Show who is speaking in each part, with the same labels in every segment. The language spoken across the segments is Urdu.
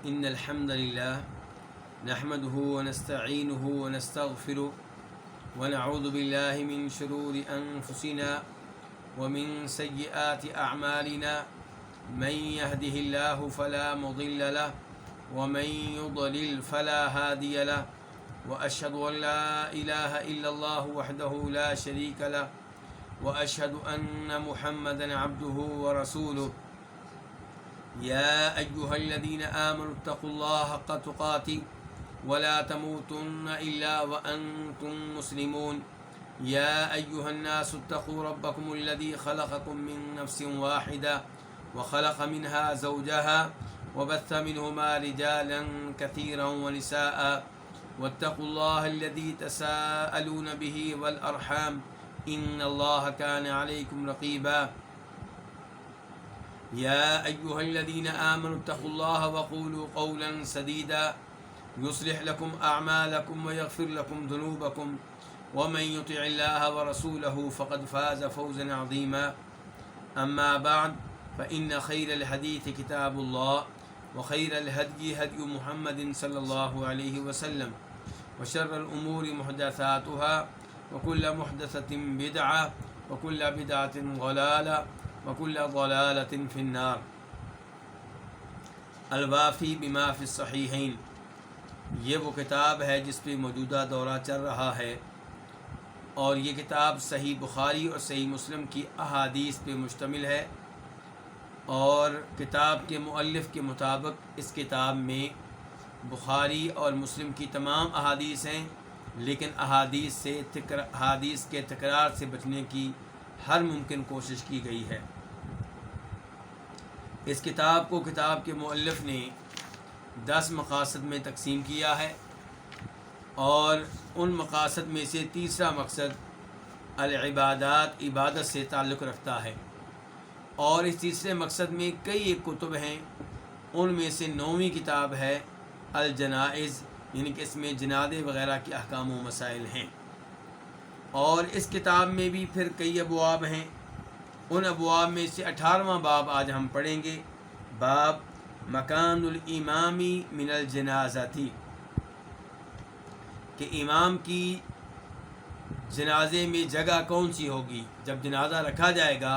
Speaker 1: إن الحمد لله نحمده ونستعينه ونستغفره ونعوذ بالله من شرور أنفسنا ومن سيئات أعمالنا من يهده الله فلا مضل له ومن يضلل فلا هادي له وأشهد أن لا إله إلا الله وحده لا شريك له وأشهد أن محمدا عبده ورسوله يا أيها الذين آمنوا اتقوا الله حق تقاته ولا تموتن إلا وأنتم مسلمون يا أيها الناس اتقوا ربكم الذي خلقكم من نفس واحدة وخلق منها زوجها وبث منهما رجالا كثيرا ونساء واتقوا الله الذي تساءلون به والأرحام إن الله كان عليكم رقيبا يا أيها الذين آمنوا اتقوا الله وقولوا قولا سديدا يصلح لكم أعمالكم ويغفر لكم ذنوبكم ومن يطع الله ورسوله فقد فاز فوزا عظيما أما بعد فإن خير الحديث كتاب الله وخير الهدي هدي محمد صلى الله عليه وسلم وشر الأمور محدثاتها وكل محدثة بدعة وكل بدعة ضلالة وكل ضلالة في النار الوافی بما فی الصحیحین، یہ وہ کتاب ہے جس پہ موجودہ دورہ چل رہا ہے، اور یہ کتاب صحیح بخاری اور صحیح مسلم کی احادیث پہ مشتمل ہے، اور کتاب کے مؤلف کے مطابق اس کتاب میں بخاری اور مسلم کی تمام احادیث ہیں، لیکن احادیث کے تکرار سے بچنے کی ہر ممکن کوشش کی گئی ہے۔ اس کتاب کو کتاب کے مؤلف نے 10 مقاصد میں تقسیم کیا ہے، اور ان مقاصد میں سے تیسرا مقصد العبادات، عبادت سے تعلق رکھتا ہے، اور اس تیسرے مقصد میں کئی ایک کتب ہیں، ان میں سے 9ویں کتاب ہے الجنائز، یعنی کہ اس میں جنازے وغیرہ کے احکام و مسائل ہیں، اور اس کتاب میں بھی پھر کئی ابواب ہیں۔ ان ابواب میں سے 18واں باب آج ہم پڑھیں گے، باب مکان الامامی من الجنازتی، کہ امام کی جنازے میں جگہ کون سی ہوگی۔ جب جنازہ رکھا جائے گا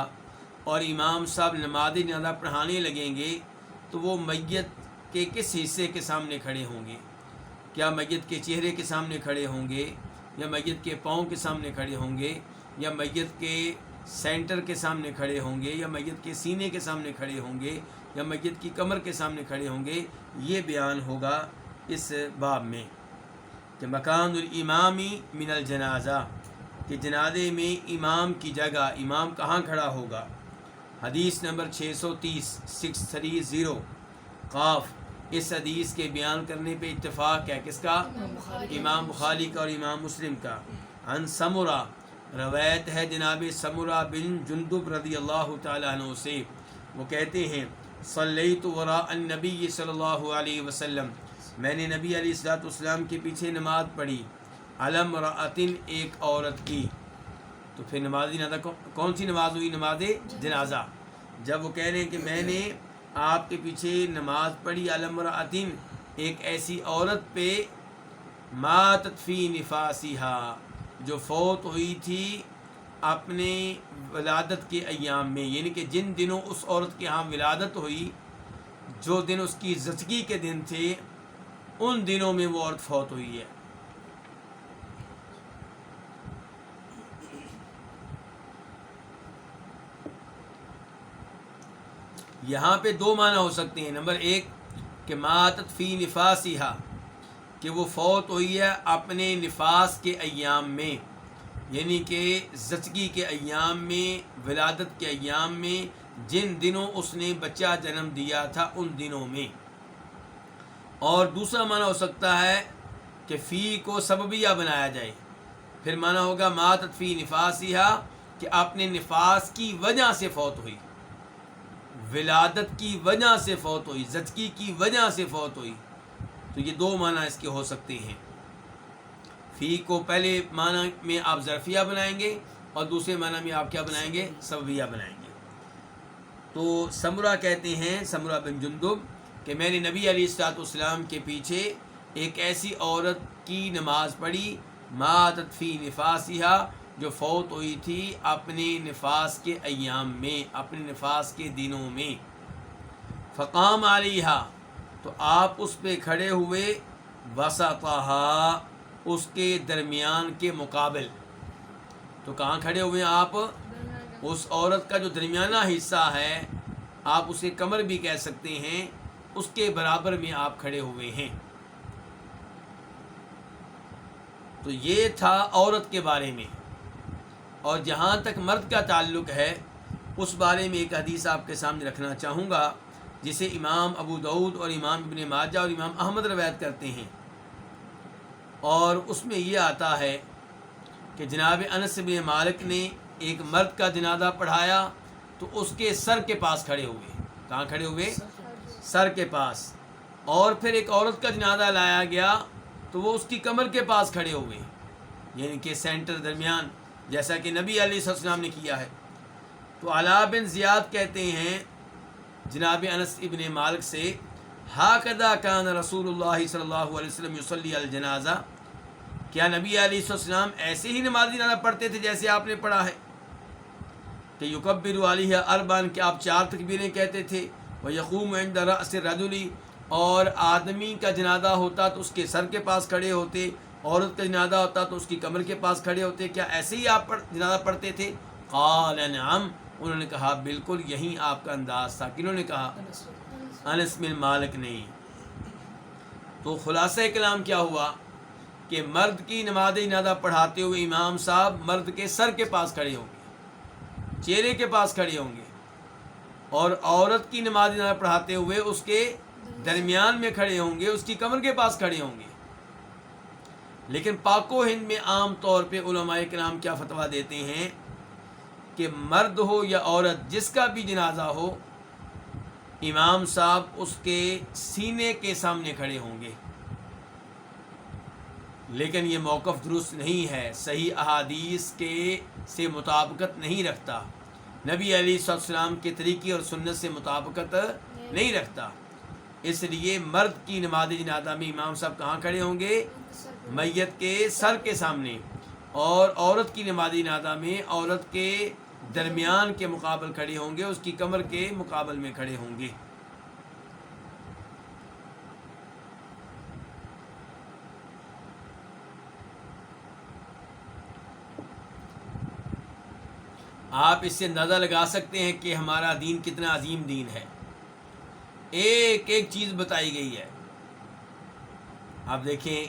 Speaker 1: اور امام صاحب نماز جنازہ پڑھانے لگیں گے تو وہ میت کے کس حصے کے سامنے کھڑے ہوں گے؟ کیا میت کے چہرے کے سامنے کھڑے ہوں گے، یا میت کے پاؤں کے سامنے کھڑے ہوں گے، یا میت کے سینٹر کے سامنے کھڑے ہوں گے، یا میت کے سینے کے سامنے کھڑے ہوں گے، یا میت کی کمر کے سامنے کھڑے ہوں گے؟ یہ بیان ہوگا اس باب میں، کہ مکان الامامی من الجنازہ، کہ جنازے میں امام کی جگہ، امام کہاں کھڑا ہوگا۔ حدیث نمبر 630 قاف، اس حدیث کے بیان کرنے پہ اتفاق ہے کس کا؟ امام بخاری کا اور امام مسلم کا۔ عن سمرہ، روایت ہے جناب سمرہ بن جندب رضی اللہ تعالیٰ عنہ سے، وہ کہتے ہیں صلیت وراء النبی صلی اللہ علیہ وسلم، میں نے نبی علیہ الصلوۃ والسلام کے پیچھے نماز پڑھی، علی امرأۃ، ایک عورت کی۔ تو پھر نماز جنازہ کون سی نماز ہوئی؟ نماز جنازہ۔ جب وہ کہہ رہے ہیں کہ میں نے آپ کے پیچھے نماز پڑھی علی امرأۃ، ایک ایسی عورت پہ ماتت فی نفاسہا، جو فوت ہوئی تھی اپنے ولادت کے ایام میں، یعنی کہ جن دنوں اس عورت کے ہاں ولادت ہوئی، جو دن اس کی زچگی کے دن تھے، ان دنوں میں وہ عورت فوت ہوئی ہے۔ یہاں پہ 2 معنی ہو سکتے ہیں۔ نمبر 1 کہ ماتت فی نفاسہا، کہ وہ فوت ہوئی ہے اپنے نفاس کے ایام میں، یعنی کہ زچگی کے ایام میں، ولادت کے ایام میں، جن دنوں اس نے بچہ جنم دیا تھا ان دنوں میں۔ اور دوسرا معنی ہو سکتا ہے کہ فی کو سببیہ بنایا جائے، پھر معنی ہوگا ماتت فی نفاسہا، کہ اپنے نفاس کی وجہ سے فوت ہوئی، ولادت کی وجہ سے فوت ہوئی، زچگی کی وجہ سے فوت ہوئی۔ تو یہ 2 معنی اس کے ہو سکتے ہیں۔ فی کو پہلے معنی میں آپ ظرفیہ بنائیں گے، اور دوسرے معنی میں آپ کیا بنائیں گے؟ سببیہ بنائیں گے۔ تو سمرہ کہتے ہیں، سمرہ بن جندب کہ میں نے نبی علیہ الصلوۃ والسلام کے پیچھے ایک ایسی عورت کی نماز پڑھی ماتت فی نفاسہا جو فوت ہوئی تھی اپنے نفاس کے ایام میں، اپنے نفاس کے دنوں میں، فقام علیہا تو آپ اس پہ کھڑے ہوئے، وسطہا اس کے درمیان کے مقابل. تو کہاں کھڑے ہوئے ہیں آپ؟ اس عورت کا جو درمیانہ حصہ ہے، آپ اسے کمر بھی کہہ سکتے ہیں، اس کے برابر میں آپ کھڑے ہوئے ہیں. تو یہ تھا عورت کے بارے میں. اور جہاں تک مرد کا تعلق ہے اس بارے میں ایک حدیث آپ کے سامنے رکھنا چاہوں گا جسے امام ابو داؤد اور امام ابن ماجہ اور امام احمد روایت کرتے ہیں، اور اس میں یہ آتا ہے کہ جناب انس بن مالک نے ایک مرد کا جنازہ پڑھایا تو اس کے سر کے پاس کھڑے ہوئے. کہاں کھڑے ہوئے؟ سر کے پاس. اور پھر ایک عورت کا جنازہ لایا گیا تو وہ اس کی کمر کے پاس کھڑے ہوئے، یعنی کہ سینٹر درمیان، جیسا کہ نبی علیہ السلام نے کیا ہے. تو علاء بن زیاد کہتے ہیں جناب انس ابن مالک سے، ہاکذا کان رسول اللہ صلی اللہ علیہ وسلم یصلی الجنازہ، کیا نبی علیہ السلام ایسے ہی نماز جنازہ پڑھتے تھے جیسے آپ نے پڑھا ہے؟ کہ یکبر علیہ اربعا، کہ آپ 4 تکبیریں کہتے تھے، ویقوم عند رأس الرجل، اور آدمی کا جنازہ ہوتا تو اس کے سر کے پاس کھڑے ہوتے، عورت کا جنازہ ہوتا تو اس کی کمر کے پاس کھڑے ہوتے. کیا ایسے ہی آپ جنازہ پڑھتے تھے؟ قال نعم، انہوں نے کہا بالکل یہی آپ کا انداز تھا. کنہوں نے کہا؟ انس بن مالک نے. تو خلاصہ کلام کیا ہوا کہ مرد کی نماز جنازہ پڑھاتے ہوئے امام صاحب مرد کے سر کے پاس کھڑے ہوں گے، چہرے کے پاس کھڑے ہوں گے، اور عورت کی نماز جنازہ پڑھاتے ہوئے اس کے درمیان میں کھڑے ہوں گے، اس کی کمر کے پاس کھڑے ہوں گے. لیکن پاک و ہند میں عام طور پہ علماء کرام کیا فتویٰ دیتے ہیں کہ مرد ہو یا عورت جس کا بھی جنازہ ہو، امام صاحب اس کے سینے کے سامنے کھڑے ہوں گے. لیکن یہ موقف درست نہیں ہے، صحیح احادیث کے سے مطابقت نہیں رکھتا، نبی علیہ السلام کے طریقے اور سنت سے مطابقت نہیں رکھتا. اس لیے مرد کی نماز جنازہ میں امام صاحب کہاں کھڑے ہوں گے؟ میت کے سر کے سامنے. اور عورت کی نماز جنازہ میں عورت کے درمیان کے مقابل کھڑے ہوں گے، اس کی کمر کے مقابل میں کھڑے ہوں گے. آپ اس سے اندازہ لگا سکتے ہیں کہ ہمارا دین کتنا عظیم دین ہے. ایک ایک چیز بتائی گئی ہے. آپ دیکھیں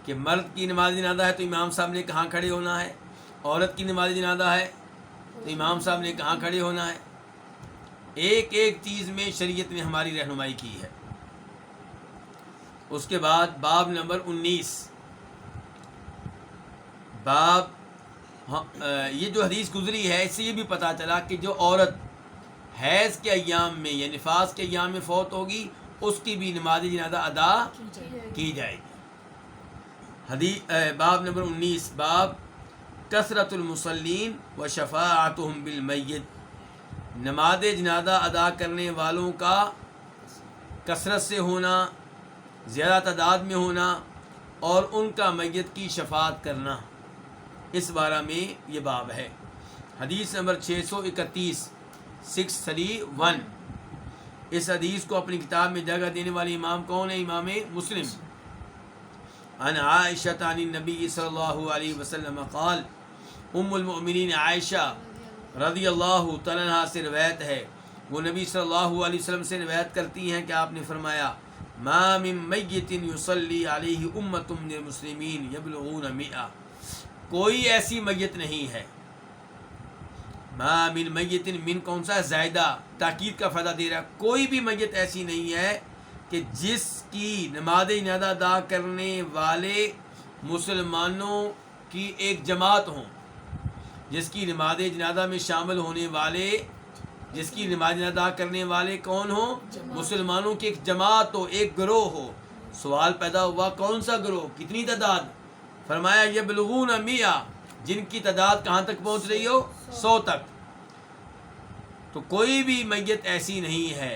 Speaker 1: کہ مرد کی نماز جنازہ ہے تو امام صاحب نے کہاں کھڑے ہونا ہے، عورت کی نماز جنازہ ہے تو امام صاحب نے کہاں کھڑے ہونا ہے. ایک ایک چیز میں شریعت نے ہماری رہنمائی کی ہے. اس کے بعد باب نمبر 19، باب یہ جو حدیث گزری ہے اس سے یہ بھی پتہ چلا کہ جو عورت حیض کے ایام میں یا نفاس کے ایام میں فوت ہوگی اس کی بھی نماز جنازہ ادا کی جائے گی. حدیث باب نمبر 19، باب کثرت المصلین و شفاعتهم بالمیت، نماز جنازہ ادا کرنے والوں کا کثرت سے ہونا، زیادہ تعداد میں ہونا، اور ان کا میت کی شفاعت کرنا، اس بارے میں یہ باب ہے. حدیث نمبر 631، 631. اس حدیث کو اپنی کتاب میں جگہ دینے والے امام کون ہیں؟ امام مسلم. عن عائشہ عن النبی صلی اللہ علیہ وسلم قال، ام المؤمنین عائشہ رضی اللہ تعالیٰ عنہا سے روایت ہے، وہ نبی صلی اللہ علیہ وسلم سے روایت کرتی ہیں کہ آپ نے فرمایا، ما من میت یصلی علیہ امۃ من المسلمین یبلغون 100، کوئی ایسی میت نہیں ہے، ما من میت، من کون سا زائدہ تاکید کا فائدہ دے رہا، کوئی بھی میت ایسی نہیں ہے کہ جس کی نماز جنازہ ادا کرنے والے مسلمانوں کی ایک جماعت ہوں، جس کی نماز جنازہ میں شامل ہونے والے، جس کی نماز جنازہ ادا کرنے والے کون ہوں؟ مسلمانوں کی ایک جماعت ہو، ایک گروہ ہو. سوال پیدا ہوا کون سا گروہ، کتنی تعداد؟ فرمایا یبلغون 100، جن کی تعداد کہاں تک پہنچ رہی ہو؟ 100 تک. تو کوئی بھی میت ایسی نہیں ہے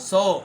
Speaker 1: 100।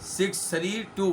Speaker 1: 632।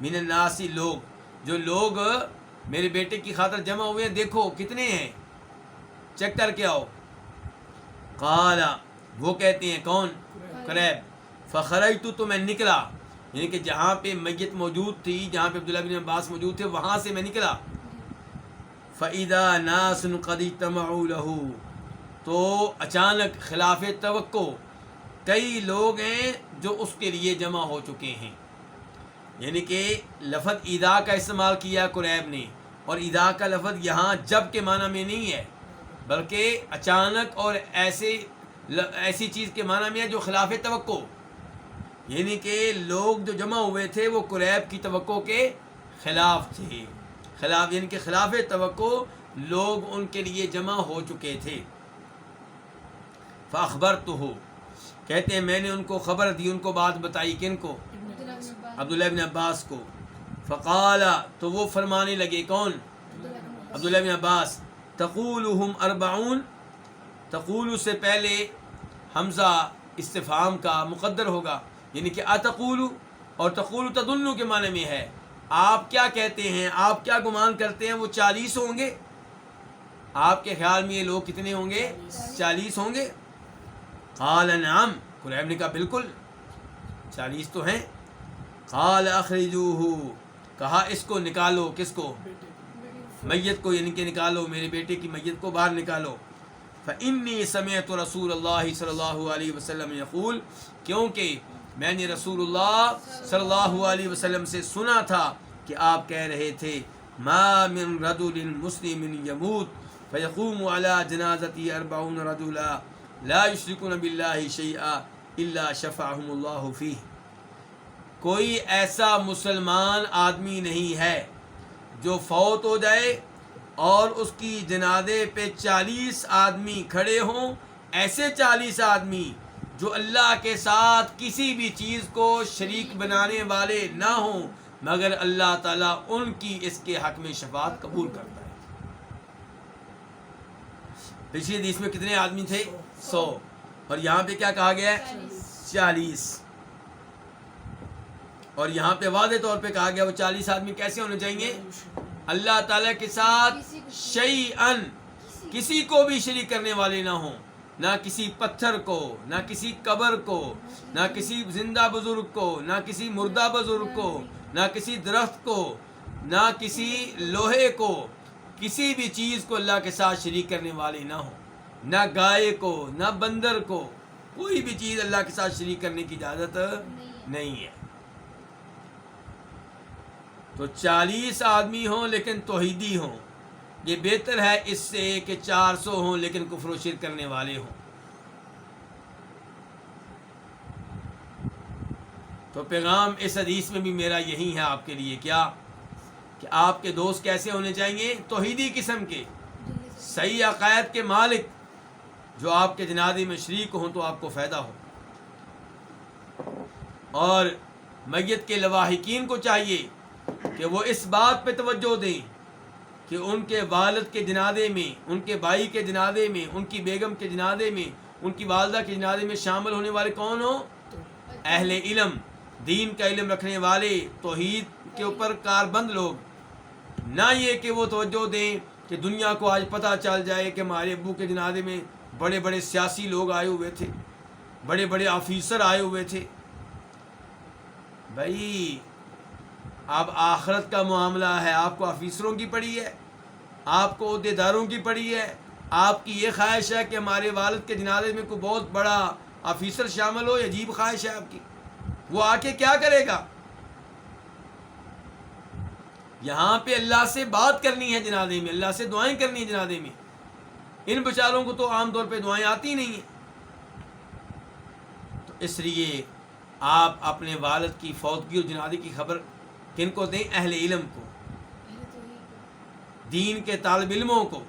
Speaker 1: من الناس لوگ، جو لوگ میرے بیٹے کی خاطر جمع ہوئے ہیں دیکھو کتنے ہیں، چیک کر کے آؤ. قال وہ کہتے ہیں کون؟ قریب. فخرجت تو میں نکلا، یعنی کہ جہاں پہ میت موجود تھی، جہاں پہ عبداللہ بن عباس موجود تھے، وہاں سے میں نکلا. فَإِذَا نَاسٌ قَدِ اجْتَمَعُوا لَهُ، تو اچانک خلاف توقع کئی لوگ ہیں جو اس کے لیے جمع ہو چکے ہیں. یعنی کہ لفظ اذا کا استعمال کیا قریب نے، اور اذا کا لفظ یہاں جب کے معنی میں نہیں ہے، بلکہ اچانک اور ایسی چیز کے معنی میں ہے جو خلاف توقع. یعنی کہ لوگ جو جمع ہوئے تھے وہ قریب کی توقع کے خلاف تھے. خلاف یعنی کہ خلاف توقع لوگ ان کے لیے جمع ہو چکے تھے. فاخبرتہ، کہتے ہیں میں نے ان کو خبر دی، ان کو بات بتائی. کن کو؟ عبداللہ بن عباس کو. فقال، تو وہ فرمانے لگے. کون؟ عبداللہ بن عباس. تقولهم 40، تقول سے پہلے حمزہ استفہام کا مقدر ہوگا، یعنی کہ اتقول، اور تقول تدل کے معنی میں ہے آپ کیا کہتے ہیں، آپ کیا گمان کرتے ہیں وہ 40 ہوں گے؟ آپ کے خیال میں یہ لوگ کتنے ہوں گے؟ 40 ہوں گے. قال نعم، قریب نے کہا بالکل 40 تو ہیں. قال اخرجوہ، کہا اس کو نکالو. کس کو؟ میت کو، یعنی کہ نکالو، میرے بیٹے کی میت کو باہر نکالو. فإنی سمعت رسول اللہ صلی اللہ علیہ وسلم یقول، کیونکہ میں نے رسول اللہ صلی اللہ علیہ وسلم سے سنا تھا کہ آپ کہہ رہے تھے ما من رجل مسلم یموت فیقوم علی جنازتی 40 رجلا لا یشرکون باللہ شیئا الا شفعهم اللہ فیہ. کوئی ایسا مسلمان آدمی نہیں ہے جو فوت ہو جائے اور اس کی جنازے پہ 40 آدمی کھڑے ہوں، ایسے 40 آدمی جو اللہ کے ساتھ کسی بھی چیز کو شریک بنانے والے نہ ہوں، مگر اللہ تعالیٰ ان کی اس کے حق میں شفاعت قبول کرتا ہے. پچھلی حدیث میں کتنے آدمی تھے؟ 100، اور یہاں پہ کیا کہا گیا ہے؟ 40. اور یہاں پہ واضح طور پہ کہا گیا وہ 40 آدمی کیسے ہونے چاہیے؟ اللہ تعالیٰ کے ساتھ شیئن، کسی کو بھی شریک کرنے والے نہ ہوں، نہ کسی پتھر کو، نہ کسی قبر کو، نہ کسی زندہ بزرگ کو، نہ کسی مردہ بزرگ کو، نہ کسی درخت کو، نہ کسی لوہے کو، کسی بھی چیز کو اللہ کے ساتھ شریک کرنے والے نہ ہوں، نہ گائے کو، نہ بندر کو، کوئی بھی چیز اللہ کے ساتھ شریک کرنے کی اجازت نہیں ہے. تو 40 آدمی ہوں لیکن توحیدی ہوں، یہ بہتر ہے اس سے کہ 400 ہوں لیکن کفر و شرک کرنے والے ہوں. تو پیغام اس حدیث میں بھی میرا یہی ہے آپ کے لیے، کیا؟ کہ آپ کے دوست کیسے ہونے چاہیے؟ توحیدی قسم کے، صحیح عقائد کے مالک، جو آپ کے جنازے میں شریک ہوں تو آپ کو فائدہ ہو. اور میت کے لواحقین کو چاہیے کہ وہ اس بات پہ توجہ دیں کہ ان کے والد کے جنازے میں، ان کے بھائی کے جنازے میں، ان کی بیگم کے جنازے میں، ان کی والدہ کے جنازے میں شامل ہونے والے کون ہوں؟ اہل علم، دین کا علم رکھنے والے، توحید کے اوپر کاربند لوگ. نہ یہ کہ وہ توجہ دیں کہ دنیا کو آج پتہ چل جائے کہ ہمارے ابو کے جنازے میں بڑے بڑے سیاسی لوگ آئے ہوئے تھے، بڑے بڑے آفیسر آئے ہوئے تھے. بھائی اب آخرت کا معاملہ ہے، آپ کو آفیسروں کی پڑی ہے، آپ کو عہدے داروں کی پڑی ہے. آپ کی یہ خواہش ہے کہ ہمارے والد کے جنازے میں کوئی بہت بڑا آفیسر شامل ہو، یہ عجیب خواہش ہے آپ کی. وہ آ کے کیا کرے گا؟ یہاں پہ اللہ سے بات کرنی ہے جنازے میں، اللہ سے دعائیں کرنی ہے جنازے میں. ان بیچاروں کو تو عام طور پہ دعائیں آتی نہیں ہیں. تو اس لیے آپ اپنے والد کی فوتگی اور جنازے کی خبر کن کو دیں؟ اہل علم کو، دین کے طالب علموں کو.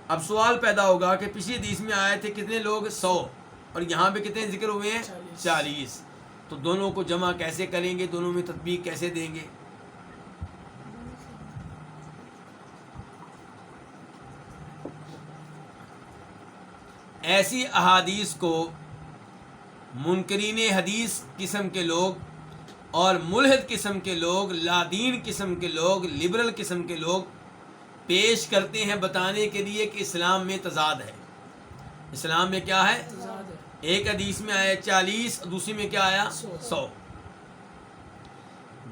Speaker 1: اب سوال پیدا ہوگا کہ پچھلی حدیث میں آئے تھے کتنے لوگ؟ 100، اور یہاں پہ کتنے ذکر ہوئے ہیں؟ 40. تو دونوں کو جمع کیسے کریں گے؟ دونوں میں تطبیق کیسے دیں گے؟ ایسی احادیث کو منکرین حدیث قسم کے لوگ اور ملحد قسم کے لوگ، لادین قسم کے لوگ، لبرل قسم کے لوگ پیش کرتے ہیں بتانے کے لیے کہ اسلام میں تضاد ہے۔ اسلام میں کیا ہے؟ ایک حدیث میں آیا 40، دوسری میں کیا آیا 100،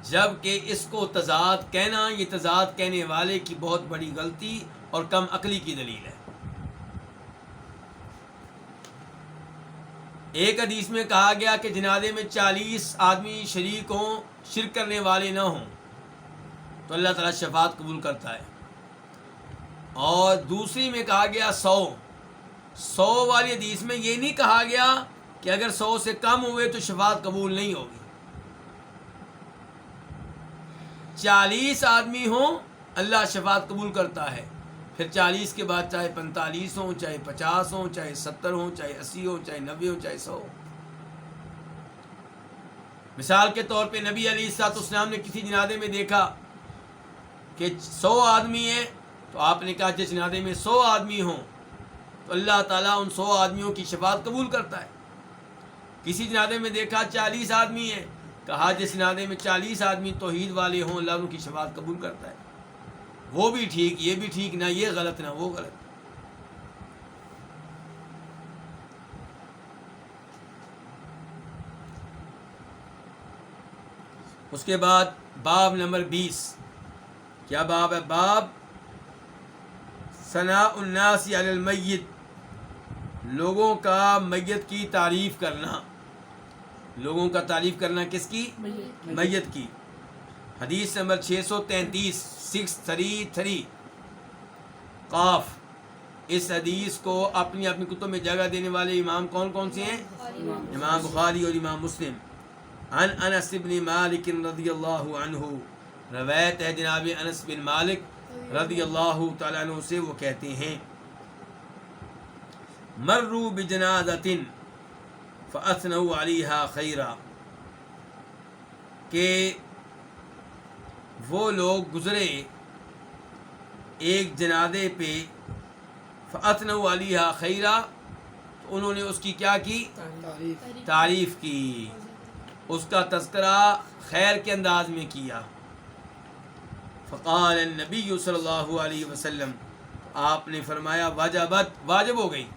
Speaker 1: جب کہ اس کو تضاد کہنا، یہ تضاد کہنے والے کی بہت بڑی غلطی اور کم عقلی کی دلیل ہے۔ ایک حدیث میں کہا گیا کہ جنازے میں 40 آدمی شریک ہوں، شرک کرنے والے نہ ہوں، تو اللہ تعالیٰ شفاعت قبول کرتا ہے۔ اور دوسری میں کہا گیا 100 والی حدیث میں یہ نہیں کہا گیا کہ اگر 100 سے کم ہوئے تو شفاعت قبول نہیں ہوگی۔ 40 آدمی ہوں اللہ شفاعت قبول کرتا ہے، پھر 40 کے بعد چاہے 45 ہوں، چاہے 50 ہوں، چاہے 70 ہوں، چاہے 80 ہوں، چاہے 90 ہوں، چاہے 100 ہوں۔ مثال کے طور پہ نبی علیہ الصلوۃ والسلام نے کسی جنازے میں دیکھا کہ 100 آدمی ہیں، تو آپ نے کہا جس جنازے میں 100 آدمی ہوں تو اللہ تعالیٰ ان 100 آدمیوں کی شفاعت قبول کرتا ہے۔ کسی جنازے میں دیکھا 40 آدمی ہیں، کہا جس جنازے میں 40 آدمی توحید والے ہوں اللہ ان کی شفاعت قبول کرتا ہے۔ وہ بھی ٹھیک، یہ بھی ٹھیک، نہ یہ غلط نہ وہ غلط۔ اس کے بعد باب نمبر 20، کیا باب ہے؟ باب ثناء الناس علی المیت، لوگوں کا میت کی تعریف کرنا۔ لوگوں کا تعریف کرنا کس کی؟ میت کی۔ حدیث نمبر 633 633 قاف۔ اس حدیث کو اپنی اپنی کتب میں جگہ دینے والے امام کون کون سے ہیں؟ امام بخاری اور امام مسلم۔ عن انس بن مالک رضی اللہ عنہ، روایت ہے جناب انس بن مالک رضی اللہ تعالیٰ عنہ سے، وہ کہتے ہیں مروا بجنازۃ فاثنوا علیہا خیرا، کہ وہ لوگ گزرے ایک جنازے پہ، فاثنوا علیہا خیرا، تو انہوں نے اس کی کیا کی؟ تعریف کی، اس کا تذکرہ خیر کے انداز میں کیا۔ فقال النبی صلی اللہ علیہ وسلم، آپ نے فرمایا وجبت، واجب ہو گئی۔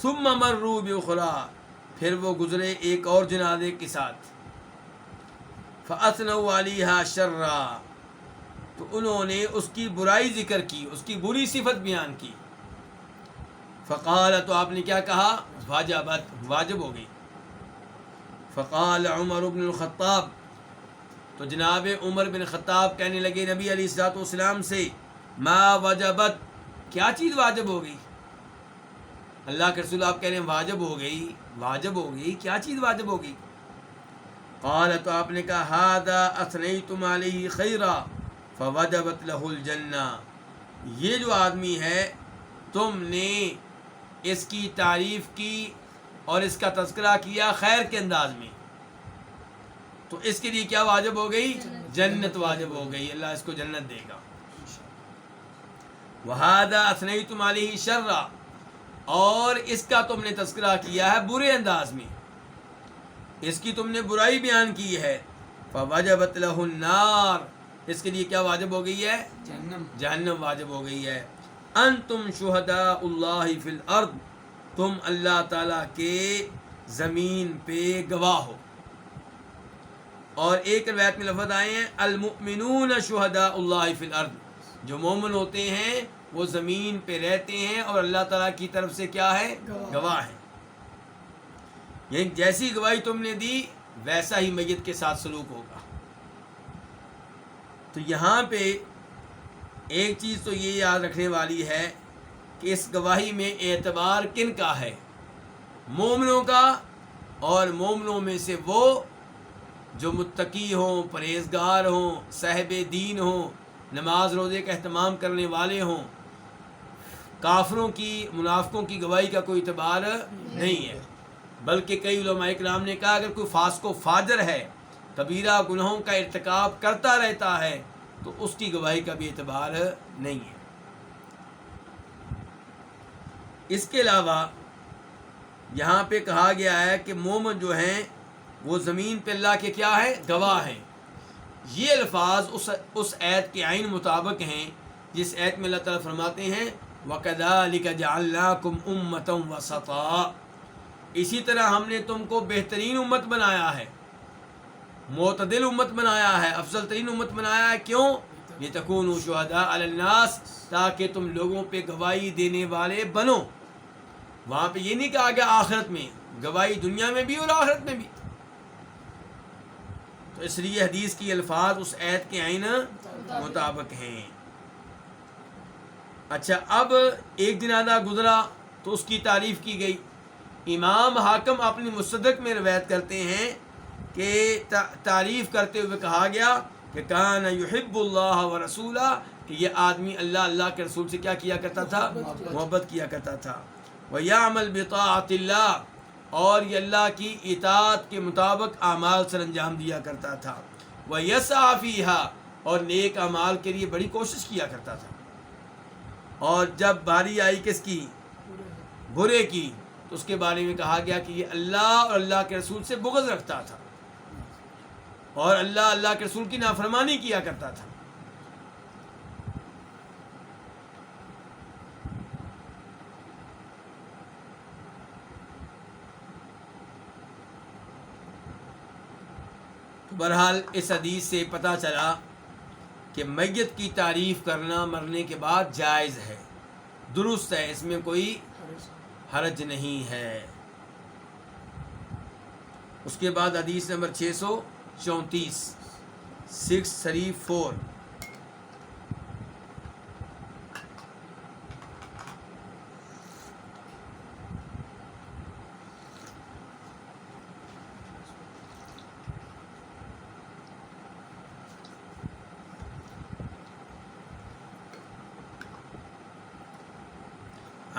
Speaker 1: ثم مروا باخری، پھر وہ گزرے ایک اور جنازے کے ساتھ، فاثنوا علیہا شرا، تو انہوں نے اس کی برائی ذکر کی، اس کی بری صفت بیان کی۔ فقال، تو آپ نے کیا کہا؟ وجبت، واجب ہو گئی۔ فقال عمر بن الخطاب، تو جناب عمر بن خطاب کہنے لگے نبی علیہ الصلوۃ والسلام سے، ما وجبت، کیا چیز واجب ہو گئی؟ اللہ کے رسول آپ کہہ رہے ہیں واجب ہو گئی، واجب ہو گئی، کیا چیز واجب ہو گئی؟ قال، تو آپ نے کہا ھذا اثنیتم علیہ خیرا فوجبت لہ الجنہ، یہ جو آدمی ہے تم نے اس کی تعریف کی اور اس کا تذکرہ کیا خیر کے انداز میں، تو اس کے لیے کیا واجب ہو گئی؟ جنت واجب ہو گئی، اللہ اس کو جنت دے گا۔ وَهَذَا أَثْنَيْتُمْ عَلَيْهِ شَرًّا، اور اس کا تم نے تذکرہ کیا ہے برے انداز میں، اس کی تم نے برائی بیان کی ہے، فَوَجَبَتْ لَهُ النَّارِ، اس کے لیے کیا واجب ہو گئی ہے؟ جہنم واجب ہو گئی ہے۔ أَنْتُمْ شُهَدَاءُ اللَّهِ فِي الْأَرْضِ، تم اللہ تعالیٰ کے زمین پہ گواہ ہو۔ اور ایک روایت میں لفظ آئے ہیں المؤمنون شہداء اللہ فی الارض، جو مومن ہوتے ہیں وہ زمین پہ رہتے ہیں اور اللہ تعالیٰ کی طرف سے کیا ہے؟ گواہ ہے۔ یعنی جیسی گواہی تم نے دی ویسا ہی میت کے ساتھ سلوک ہوگا۔ تو یہاں پہ ایک چیز تو یہ یاد رکھنے والی ہے کہ اس گواہی میں اعتبار کن کا ہے؟ مومنوں کا، اور مومنوں میں سے وہ جو متقی ہوں، پرہیزگار ہوں، صاحب دین ہوں، نماز روزے کا اہتمام کرنے والے ہوں۔ کافروں کی، منافقوں کی گواہی کا کوئی اعتبار نہیں ہے، بلکہ کئی علماء کرام نے کہا اگر کوئی فاسق و فاجر ہے، کبیرہ گناہوں کا ارتکاب کرتا رہتا ہے، تو اس کی گواہی کا بھی اعتبار نہیں ہے۔ اس کے علاوہ یہاں پہ کہا گیا ہے کہ مومن جو ہیں وہ زمین پہ اللہ کے کیا ہے؟ گواہ ہیں. یہ الفاظ اس آیت کے عین مطابق ہیں جس آیت میں اللہ تعالیٰ فرماتے ہیں وَكَذَلِكَ جَعَلْنَاكُمْ أُمَّةً وَسَطًا، اسی طرح ہم نے تم کو بہترین امت بنایا ہے، معتدل امت بنایا ہے، افضل ترین امت بنایا ہے. کیوں؟ لِتَكُونُوا شُهَدَاءَ عَلَى النَّاسِ، تاکہ تم لوگوں پہ گواہی دینے والے بنو. وہاں پہ یہ نہیں کہا گیا آخرت میں، گواہی دنیا میں بھی اور آخرت میں بھی. تو اس لیے حدیث کی الفاظ اس آیت کے عین مطابق ہیں. اچھا، اب ایک جنازہ گزرا تو اس کی تعریف کی گئی. امام حاکم اپنی مستدرک میں روایت کرتے ہیں کہ تعریف کرتے ہوئے کہا گیا کہ کان یحب اللہ و رسولہ، کہ یہ آدمی اللہ کے رسول سے کیا کیا کرتا تھا؟ محبت کیا کرتا تھا. وَيَعْمَلْ بِطَاعَةِ اللَّهِ، اور یہ اللہ کی اطاعت کے مطابق اعمال سر انجام دیا کرتا تھا. وَيَسْعَى فِيهَا، اور نیک اعمال کے لیے بڑی کوشش کیا کرتا تھا. اور جب باری آئی کس کی؟ برے کی، تو اس کے بارے میں کہا گیا کہ یہ اللہ اور اللہ کے رسول سے بغض رکھتا تھا اور اللہ کے رسول کی نافرمانی کیا کرتا تھا. بہرحال اس حدیث سے پتہ چلا کہ میت کی تعریف کرنا مرنے کے بعد جائز ہے، درست ہے، اس میں کوئی حرج نہیں ہے. اس کے بعد حدیث نمبر 634 634.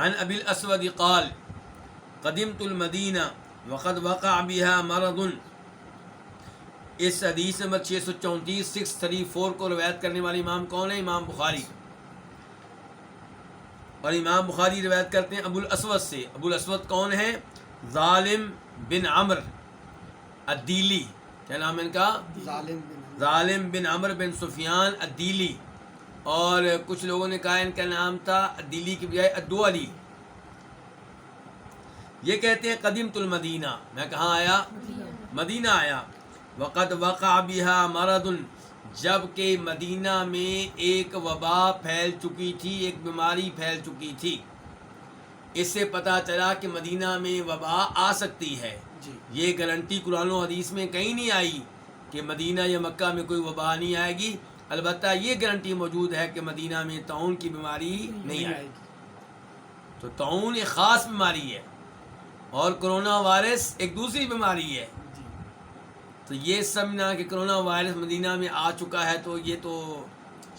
Speaker 1: عن ابی الاسود قال قدمت المدینہ وقد وقع بها مرض. اس حدیث نمبر 634 634 کو روایت کرنے والے امام کون ہیں؟ امام بخاری. اور امام بخاری روایت کرتے ہیں ابو الاسود سے. ابو الاسود کون ہیں؟ ظالم بن عمر الدیلی. کیا نام ہے ان کا؟ ظالم بن عمر بن سفیان الدیلی. اور کچھ لوگوں نے کہا ان کا نام تھا الدیلی کی بجائے الدولی. یہ کہتے ہیں قدمت المدینہ، میں کہاں آیا؟ مدینہ آیا. وقد وقع بها مرض، جب کہ مدینہ میں ایک وبا پھیل چکی تھی، ایک بیماری پھیل چکی تھی. اس سے پتہ چلا کہ مدینہ میں وبا آ سکتی ہے. یہ گارنٹی قرآن و حدیث میں کہیں نہیں آئی کہ مدینہ یا مکہ میں کوئی وبا نہیں آئے گی. البتہ یہ گارنٹی موجود ہے کہ مدینہ میں طاعون کی بیماری نہیں آئے گی. تو طاعون ایک خاص بیماری ہے اور کرونا وائرس ایک دوسری بیماری ہے. تو یہ سمجھنا کہ کرونا وائرس مدینہ میں آ چکا ہے تو یہ تو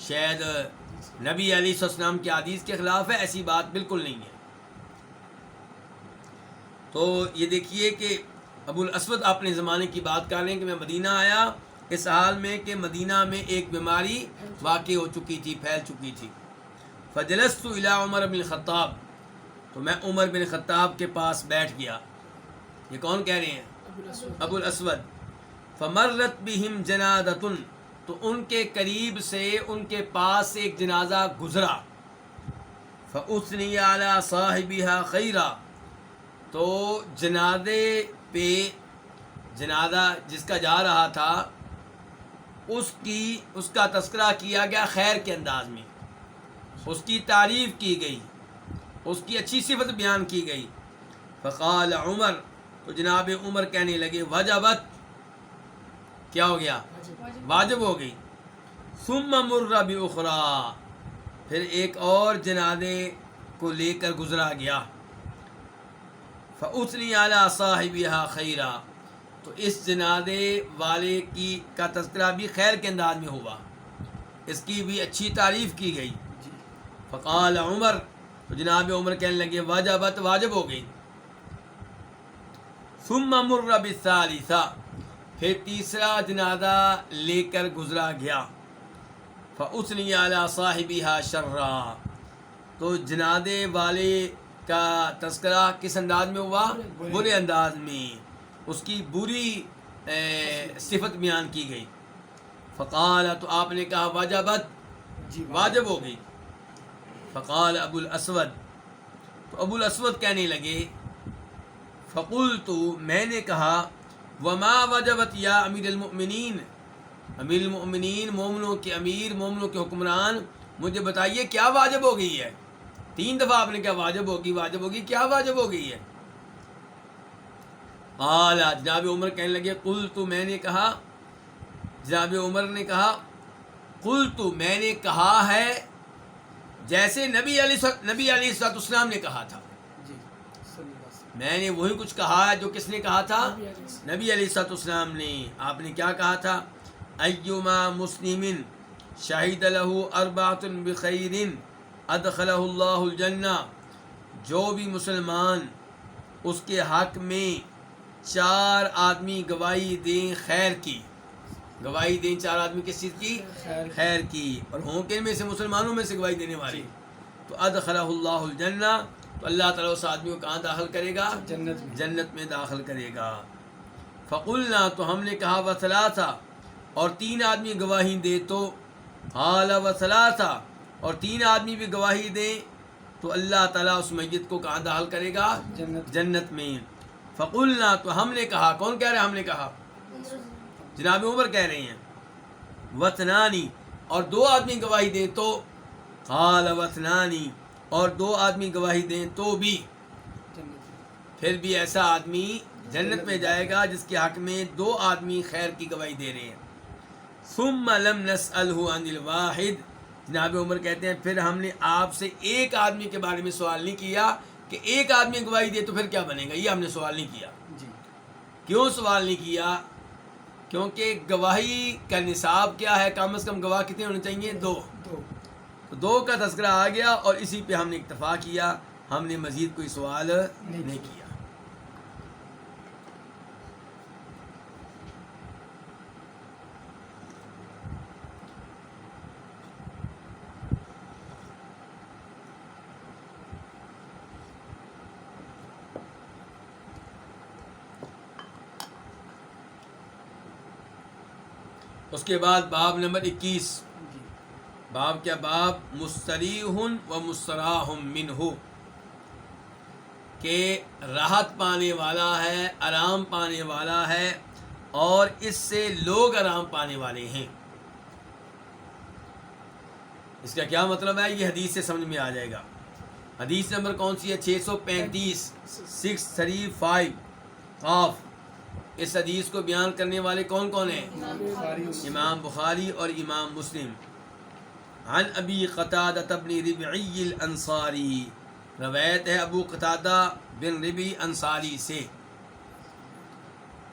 Speaker 1: شاید نبی علیہ السلام کی حدیث کے خلاف ہے، ایسی بات بالکل نہیں ہے. تو یہ دیکھیے کہ ابو الاسود اپنے زمانے کی بات کر رہے ہیں کہ میں مدینہ آیا اس حال میں کہ مدینہ میں ایک بیماری واقع ہو چکی تھی، پھیل چکی تھی. فجلست الی عمر بن الخطاب، تو میں عمر بن خطاب کے پاس بیٹھ گیا. یہ کون کہہ رہے ہیں؟ ابو الاسود. فمرت بہم جنازۃ، تو ان کے قریب سے ان کے پاس سے ایک جنازہ گزرا. فاثنی علی صاحبها خیرا، تو جنازے پہ، جنازہ جس کا جا رہا تھا اس کا تذکرہ کیا گیا خیر کے انداز میں، اس کی تعریف کی گئی، اس کی اچھی صفت بیان کی گئی. فقال عمر، تو جناب عمر کہنے لگے وجبت، کیا ہو گیا؟ واجب ہو گئی. ثم مر باخری، پھر ایک اور جنازے کو لے کر گزرا گیا. فاثنی علی صاحبها خیرا، تو اس جنازے والے کا تذکرہ بھی خیر کے انداز میں ہوا، اس کی بھی اچھی تعریف کی گئی. فقال عمر، تو جناب عمر کہنے لگے وجبت، واجب ہو گئی. ثم مر بالثالثہ، پھر تیسرا جنازہ لے کر گزرا گیا. فاثنی علی صاحبها شرا، تو جنازے والے کا تذکرہ کس انداز میں ہوا؟ برے انداز میں، اس کی بری صفت بیان کی گئی. فقال تو آپ نے کہا واجبت واجب ہو گئی. فقال ابو الاسود تو ابو الاسود کہنے لگے فقلت میں نے کہا وما وجبت یا امیر المؤمنین، امیر المؤمنین مومنوں کے امیر مومنوں کے حکمران مجھے بتائیے کیا واجب ہو گئی ہے. 3 دفعہ آپ نے کہا واجب ہوگی کیا واجب ہو گئی ہے. قال جناب عمر کہنے لگے قلت میں نے کہا، جناب عمر نے کہا قلت میں نے کہا ہے جیسے نبی علیہ السلام نے کہا تھا. میں نے وہی کچھ کہا ہے جو کس نے کہا تھا؟ نبی علیہ السلام نے. آپ نے کیا کہا تھا؟ ایما مسلم شہید لہ اربعۃ بخیر ادخلہ اللہ الجنہ، جو بھی مسلمان اس کے حق میں 4 آدمی گواہی دیں خیر کی، گواہی دیں 4 آدمی کس چیز کی؟ خیر کی، اور ہوں کن میں سے؟ مسلمانوں میں سے گواہی دینے والے. تو ادخلہ اللہ الجنہ، تو اللہ تعالیٰ اس آدمی کو کہاں داخل کرے گا؟ جنت میں داخل کرے گا. فقلنا تو ہم نے کہا وثلاثہ، اور 3 آدمی گواہی دے تو؟ قال وثلاثہ، اور 3 آدمی بھی گواہی دیں تو اللہ تعالیٰ اس میت کو کہاں داخل کرے گا؟ جنت میں. فقلنا تو ہم نے کہا، کون کہہ رہے ہیں ہم نے کہا؟ جناب عمر کہہ رہے ہیں وثنانی، اور 2 آدمی گواہی دیں تو؟ قال وثنانی، اور 2 آدمی گواہی دیں تو بھی؟ پھر بھی ایسا آدمی جنت میں جائے گا جس کے حق میں 2 آدمی خیر کی گواہی دے رہے ہیں. ثم لم نسألہ عن الواحد، جناب عمر کہتے ہیں پھر ہم نے آپ سے ایک آدمی کے بارے میں سوال نہیں کیا کہ ایک آدمی گواہی دے تو پھر کیا بنے گا. یہ ہم نے سوال نہیں کیا. کیوں سوال نہیں کیا؟ کیونکہ گواہی کا نصاب کیا ہے؟ کم از کم گواہ کتنے ہونے چاہیے؟ 2. تو 2 کا تذکرہ آ گیا اور اسی پہ ہم نے اکتفا کیا، ہم نے مزید کوئی سوال نہیں کیا. اس کے بعد باب نمبر 21. باب کیا؟ باب مستریح و مستراح منہ، کہ راحت پانے والا ہے، آرام پانے والا ہے، اور اس سے لوگ آرام پانے والے ہیں. اس کا کیا مطلب ہے؟ یہ حدیث سے سمجھ میں آ جائے گا. حدیث نمبر کون سی ہے؟ 635 635 قاف. اس حدیث کو بیان کرنے والے کون کون ہیں؟ امام بخاری اور امام مسلم. عن ابی قتادہ بن ربعی الانصاری، روایت ہے ابو قتادہ بن ربعی انصاری سے.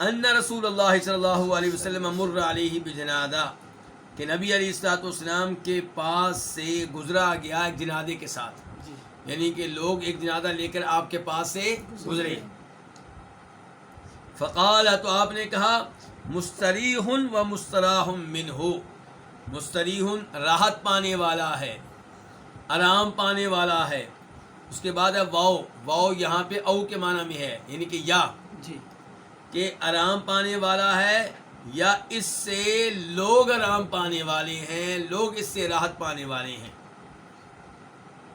Speaker 1: ان رسول اللہ صلی اللہ علیہ وسلم مر علیہ بجنازہ، کہ نبی علیہ الصلوۃ والسلام کے پاس سے گزرا گیا ایک جنازے کے ساتھ، یعنی کہ لوگ ایک جنازہ لے کر آپ کے پاس سے گزرے. فقال تو آپ نے کہا مستریح و مستراح منہ، مستریح راحت پانے والا ہے، آرام پانے والا ہے. اس کے بعد ہے واؤ. واؤ یہاں پہ او کے معنی میں ہے، یعنی کہ یا کہ آرام پانے والا ہے، یا اس سے لوگ آرام پانے والے ہیں، لوگ اس سے راحت پانے والے ہیں.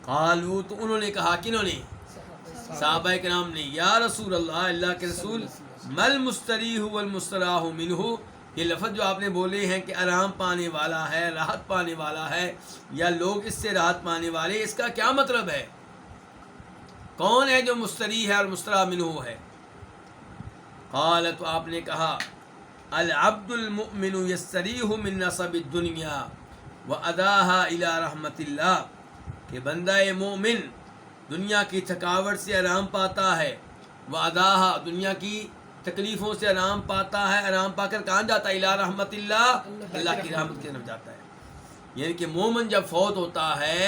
Speaker 1: قالوا تو انہوں نے کہا، کنہوں نے؟ صحابہ کرام نے. یا رسول اللہ، اللہ کے رسول، مل مستریح والمستراح منہ، یہ لفظ جو آپ نے بولے ہیں کہ آرام پانے والا ہے، راحت پانے والا ہے، یا لوگ اس سے راحت پانے والے، اس کا کیا مطلب ہے؟ کون ہے جو مستریح ہے اور مستراح منہ ہے؟ قال تو آپ نے کہا العبد المؤمن یستریح من نصب الدنیا واداها الى رحمت اللہ، کہ بندہ مومن دنیا کی تھکاوٹ سے آرام پاتا ہے، واداها دنیا کی تکلیفوں سے آرام پاتا ہے، آرام پا کر کہاں جاتا ہے؟ الى رحمت اللہ، اللہ کی رحمت کی طرف جاتا ہے. یعنی کہ مومن جب فوت ہوتا ہے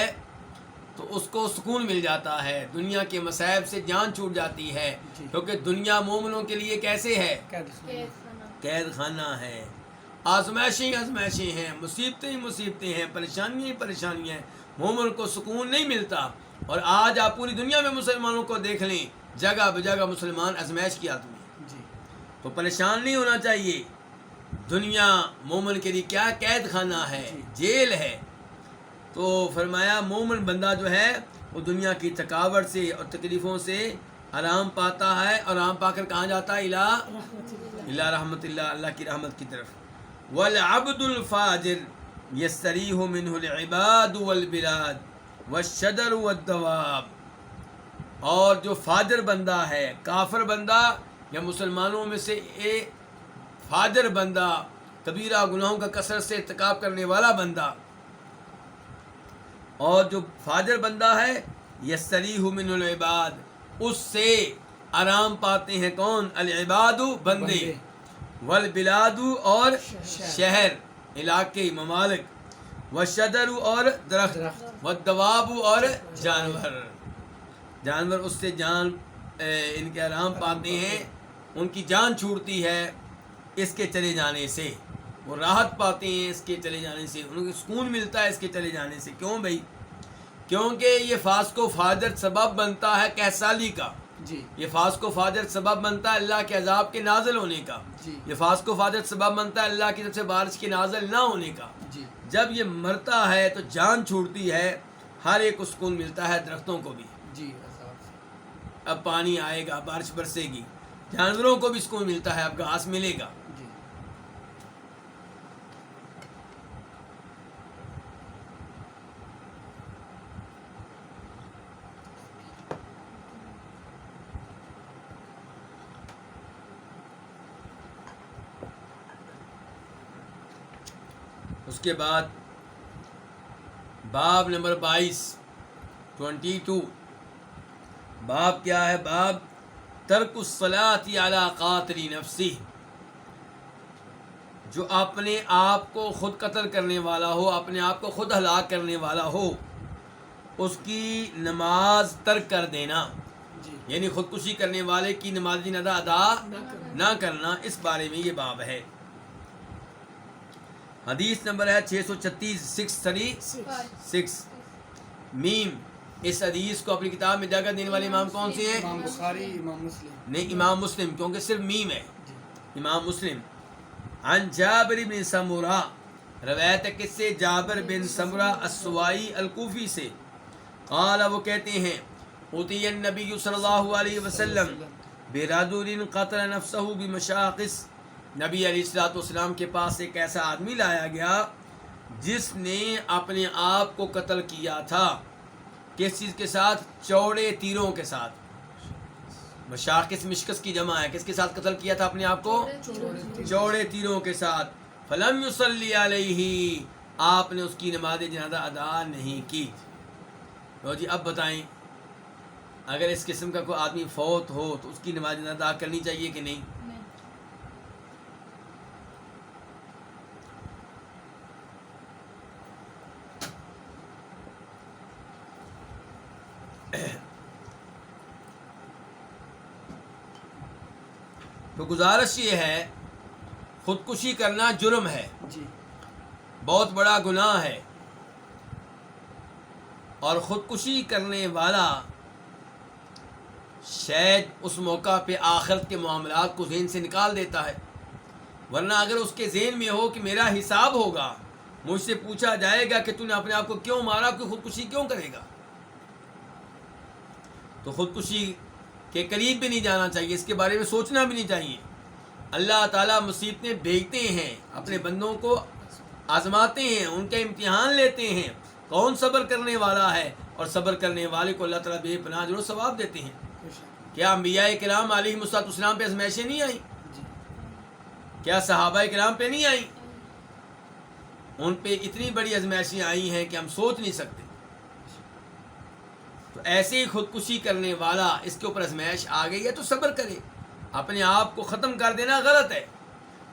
Speaker 1: تو اس کو سکون مل جاتا ہے، دنیا کے مصائب سے جان چھوٹ جاتی ہے، کیونکہ دنیا مومنوں کے لیے کیسے ہے؟ قید خانہ ہے. آزمائشیں آزمائشیں ہیں، مصیبتیں مصیبتیں ہیں، پریشانیاں پریشانیاں ہیں، مومن کو سکون نہیں ملتا. اور آج آپ پوری دنیا میں مسلمانوں کو دیکھ لیں، جگہ بجگہ مسلمان آزمائش کی آدمی ہیں. تو پریشان نہیں ہونا چاہیے. دنیا مومن کے لیے کیا قید خانہ ہے, جیل ہے. تو فرمایا مومن بندہ جو ہے وہ دنیا کی تھکاوٹ سے اور تکلیفوں سے آرام پاتا ہے, اور آرام پا کر کہاں جاتا ہے؟ الی رحمت اللہ, اللہ کی رحمت کی طرف. والعبد الفاجر یستریح منہ العباد والبلاد والشجر والدواب. اور جو فاجر بندہ ہے, کافر بندہ یا مسلمانوں میں سے ایک فاجر بندہ, کبیرہ گناہوں کا کثرت سے ارتکاب کرنے والا بندہ, اور جو فاجر بندہ ہے یستریح من العباد, اس سے آرام پاتے ہیں کون؟ العباد بندے, والبلاد اور شہر علاقے ممالک, والشجر اور درخت, والدواب اور جانور اس سے جان ان کے آرام پاتے ہیں, ان کی جان چھوٹتی ہے اس کے چلے جانے سے, وہ راحت پاتے ہیں اس کے چلے جانے سے, ان کو سکون ملتا ہے اس کے چلے جانے سے. کیوں بھائی؟ کیونکہ یہ فاسق و فاجر سبب بنتا ہے کہسالی کا, یہ فاسق و فاجر سبب بنتا ہے اللہ کے عذاب کے نازل ہونے کا, یہ فاسق و فاجر سبب بنتا ہے اللہ کی طرف سے بارش کے نازل نہ ہونے کا. جب یہ مرتا ہے تو جان چھوٹتی ہے, ہر ایک کو سکون ملتا ہے, درختوں کو بھی. اب پانی آئے گا, بارش برسے گی, جانوروں کو بھی سکون ملتا ہے, اب گھاس ملے گا. اس کے بعد باب نمبر 22 باب کیا ہے؟ باب ترک الصلاۃ علی قاتل نفسی. جو اپنے آپ کو خود قتل کرنے والا ہو, اپنے آپ کو خود ہلاک کرنے والا ہو, اس کی نماز ترک کر دینا, یعنی خودکشی کرنے والے کی نماز جنازہ ادا نہ کرنا, اس بارے میں یہ باب ہے. حدیث نمبر ہے 636 میم. اس حدیث کو اپنی کتاب میں جگہ دینے والے امام کون سے ہیں؟
Speaker 2: امام بخاری, امام مسلم.
Speaker 1: نہیں, امام مسلم, کیونکہ صرف میم ہے. امام مسلم. عن جابر بن سمرہ, روایت ہے کس سے؟ جابر بن سمرہ السوائی الکوفی سے. قال, وہ کہتے ہیں اتی النبی صلی اللہ علیہ وسلم برجل قتل نفسہ بمشاقص. نبی علیہ الصلوۃ والسلام کے پاس ایک ایسا آدمی لایا گیا جس نے اپنے آپ کو قتل کیا تھا. کس چیز کے ساتھ؟ چوڑے تیروں کے ساتھ. مشاقص مشکس کی جمع ہے. کس کے ساتھ قتل کیا تھا اپنے آپ کو؟ چوڑے تیروں کے ساتھ. فلم یصلی علیہ, آپ نے اس کی نماز جنازہ ادا نہیں کی. تو جی اب بتائیں, اگر اس قسم کا کوئی آدمی فوت ہو تو اس کی نماز جنازہ ادا کرنی چاہیے کہ نہیں؟ تو گزارش یہ ہے, خودکشی کرنا جرم ہے, بہت بڑا گناہ ہے, اور خودکشی کرنے والا شاید اس موقع پہ آخرت کے معاملات کو ذہن سے نکال دیتا ہے. ورنہ اگر اس کے ذہن میں ہو کہ میرا حساب ہوگا, مجھ سے پوچھا جائے گا کہ تو نے اپنے آپ کو کیوں مارا, کوئی خودکشی کیوں کرے گا, تو خودکشی کے قریب بھی نہیں جانا چاہیے, اس کے بارے میں سوچنا بھی نہیں چاہیے. اللہ تعالیٰ مصیبتیں بھیجتے ہیں, اپنے بندوں کو آزماتے ہیں, ان کا امتحان لیتے ہیں, کون صبر کرنے والا ہے, اور صبر کرنے والے کو اللہ تعالیٰ بے پناہ اجر و ثواب دیتے ہیں. کیا انبیاء کرام علیہ السلام پہ آزمائشیں نہیں آئیں؟ کیا صحابہ کرام پہ نہیں آئیں؟ ان پہ اتنی بڑی آزمائشیں آئی ہیں کہ ہم سوچ نہیں سکتے. تو ایسے ہی خودکشی کرنے والا, اس کے اوپر آزمائش آ گئی ہے تو صبر کرے. اپنے آپ کو ختم کر دینا غلط ہے.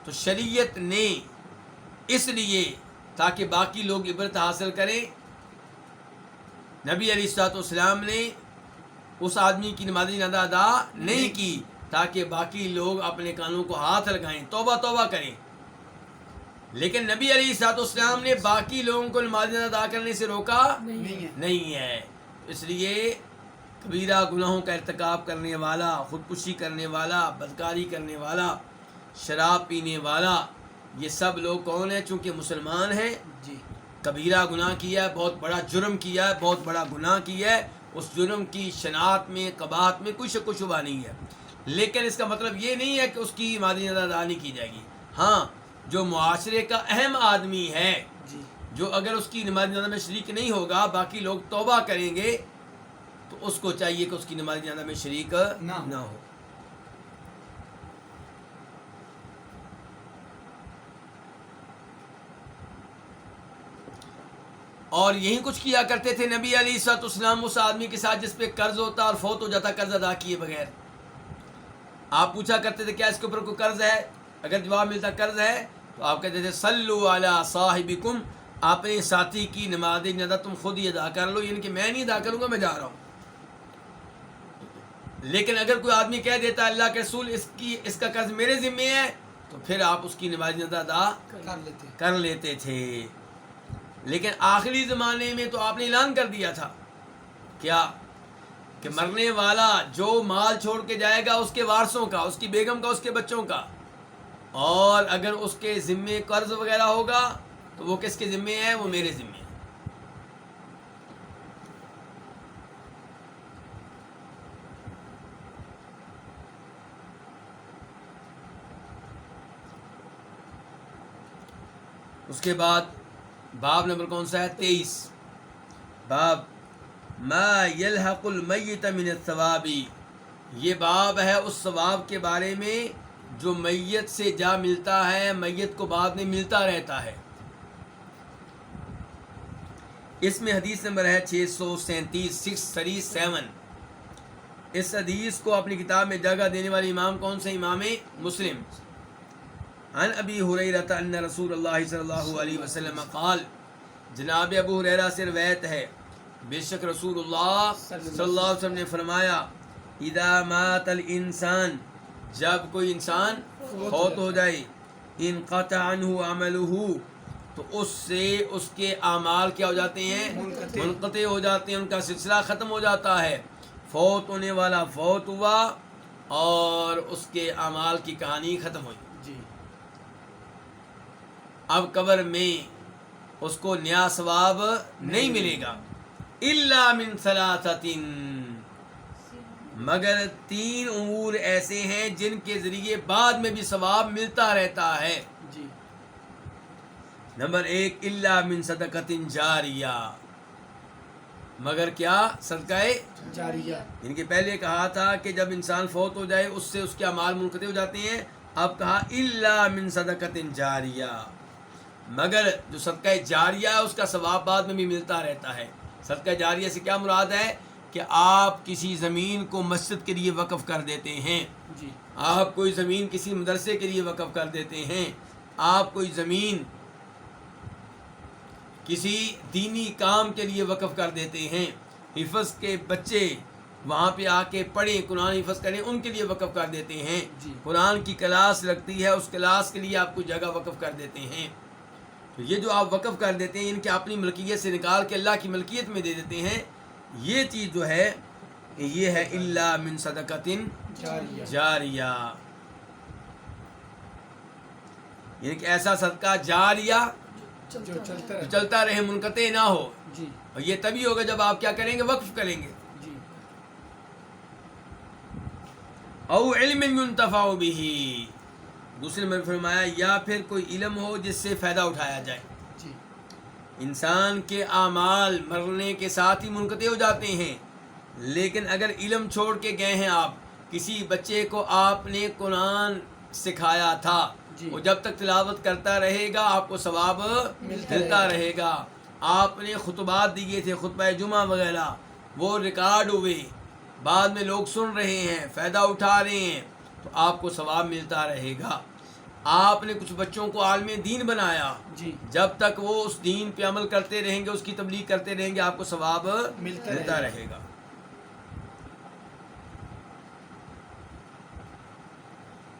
Speaker 1: تو شریعت نے اس لیے تاکہ باقی لوگ عبرت حاصل کریں, نبی علیہ الصلوۃ والسلام نے اس آدمی کی نماز جنازہ ادا نہیں کی تاکہ باقی لوگ اپنے کانوں کو ہاتھ لگائیں, توبہ کریں. لیکن نبی علیہ الصلوۃ والسلام نے باقی لوگوں کو نماز جنازہ ادا کرنے سے روکا نہیں ہے. اس لیے کبیرہ گناہوں کا ارتکاب کرنے والا, خودکشی کرنے والا, بدکاری کرنے والا شراب پینے والا، یہ سب لوگ کون ہیں؟ چونکہ مسلمان ہیں،
Speaker 2: جی
Speaker 1: کبیرہ گناہ کیا ہے، بہت بڑا جرم کیا ہے، بہت بڑا گناہ کیا ہے، اس جرم کی شناعت میں قباحت میں کوئی شک و شبہ نہیں ہے، لیکن اس کا مطلب یہ نہیں ہے کہ اس کی مادی نظر ادا نہیں کی جائے گی۔ ہاں، جو معاشرے کا اہم آدمی ہے،
Speaker 2: جی
Speaker 1: جو اگر اس کی نماز جنازہ میں شریک نہیں ہوگا، باقی لوگ توبہ کریں گے، تو اس کو چاہیے کہ اس کی نماز جنازہ میں شریک نہ ہو۔ اور یہی کچھ کیا کرتے تھے نبی علیہ الصلوۃ والسلام اس آدمی کے ساتھ جس پہ قرض ہوتا اور فوت ہو جاتا قرض ادا کیے بغیر۔ آپ پوچھا کرتے تھے کیا اس کے اوپر کوئی قرض ہے؟ اگر جواب ملتا قرض ہے تو آپ کہتے تھے صلوا علی صاحبکم، اپنے ساتھی کی نماز جنازہ تم خود ہی ادا کر لو، یعنی کہ میں نہیں ادا کروں گا، میں جا رہا ہوں۔ لیکن اگر کوئی آدمی کہہ دیتا اللہ کے رسول اس کا قرض میرے ذمے ہے، تو پھر آپ اس کی نماز جنازہ ادا کر لیتے تھے۔ لیکن آخری زمانے میں تو آپ نے اعلان کر دیا تھا کیا کہ مرنے والا جو مال چھوڑ کے جائے گا اس کے وارثوں کا، اس کی بیگم کا، اس کے بچوں کا، اور اگر اس کے ذمے قرض وغیرہ ہوگا تو وہ کس کے ذمے ہے؟ وہ میرے ذمے ہے۔ اس کے بعد باب نمبر کون سا ہے؟ 23، باب ما یلحق المیت من الثواب، یہ باب ہے اس ثواب کے بارے میں جو میت سے جا ملتا ہے، میت کو بعد میں ملتا رہتا ہے۔ اس میں حدیث نمبر ہے 637، 637۔ اس حدیث کو اپنی کتاب میں جگہ دینے والے امام کون سے؟ امام مسلم۔ عن ابی ہریرہ ان رسول اللہ صلی اللہ علیہ وسلم قال، جناب ابو ہریرہ سے روایت ہے بے شک رسول اللہ صلی اللہ علیہ وسلم نے فرمایا اذا مات الانسان، جب کوئی انسان فوت ہو جائے، انقطع عنہ عملہ، تو اس سے اس کے اعمال کیا ہو جاتے ہیں؟ منقطع ہو جاتے ہیں، ان کا سلسلہ ختم ہو جاتا ہے۔ فوت ہونے والا فوت ہوا اور اس کے اعمال کی کہانی ختم ہوئی۔ اب قبر میں اس کو نیا ثواب نہیں ملے گا، الا من ثلاثۃ، مگر 3 امور ایسے ہیں جن کے ذریعے بعد میں بھی ثواب ملتا رہتا ہے۔ نمبر 1، الا من صدقۃ جاریہ، مگر کیا؟ صدقہ
Speaker 2: جاریہ،
Speaker 1: ان کے پہلے کہا تھا کہ جب انسان فوت ہو جائے اس سے اس کے اعمال منقطع ہو جاتے ہیں، اب کہا الا من صدقۃ جاریہ، مگر جو صدقہ جاریہ ہے اس کا ثواب بعد میں بھی ملتا رہتا ہے۔ صدقہ جاریہ سے کیا مراد ہے؟ کہ آپ کسی زمین کو مسجد کے لیے وقف کر دیتے ہیں، آپ کوئی زمین کسی مدرسے کے لیے وقف کر دیتے ہیں، آپ کوئی زمین کسی دینی کام کے لیے وقف کر دیتے ہیں، حفظ کے بچے وہاں پہ آ کے پڑھیں، قرآن حفظ کریں، ان کے لیے وقف کر دیتے ہیں، قرآن کی کلاس لگتی ہے اس کلاس کے لیے آپ کو جگہ وقف کر دیتے ہیں۔ تو یہ جو آپ وقف کر دیتے ہیں ان کے اپنی ملکیت سے نکال کے اللہ کی ملکیت میں دے دیتے ہیں، یہ چیز جو ہے یہ ہے الا من صدقۃ جاریہ، یعنی کہ ایسا صدقہ جاریہ
Speaker 2: جو
Speaker 1: چلتا رہے، منقطع نہ ہو، اور یہ تبھی ہوگا جب آپ کیا کریں گے؟ وقف کریں گے۔ او علم ينتفع به، دوسرے میں فرمایا یا پھر کوئی علم ہو جس سے فائدہ اٹھایا جائے۔ انسان کے اعمال مرنے کے ساتھ ہی منقطع ہو جاتے ہیں، لیکن اگر علم چھوڑ کے گئے ہیں، آپ کسی بچے کو آپ نے قرآن سکھایا تھا، وہ جب تک تلاوت کرتا رہے گا آپ کو ثواب ملتا رہے گا۔ آپ نے خطبات دیے تھے، خطبہ جمعہ وغیرہ، وہ ریکارڈ ہوئے، بعد میں لوگ سن رہے ہیں، فائدہ اٹھا رہے ہیں، تو آپ کو ثواب ملتا رہے گا۔ آپ نے کچھ بچوں کو عالم دین بنایا، جب تک وہ اس دین پہ عمل کرتے رہیں گے، اس کی تبلیغ کرتے رہیں گے، آپ کو ثواب ملتا رہے گا۔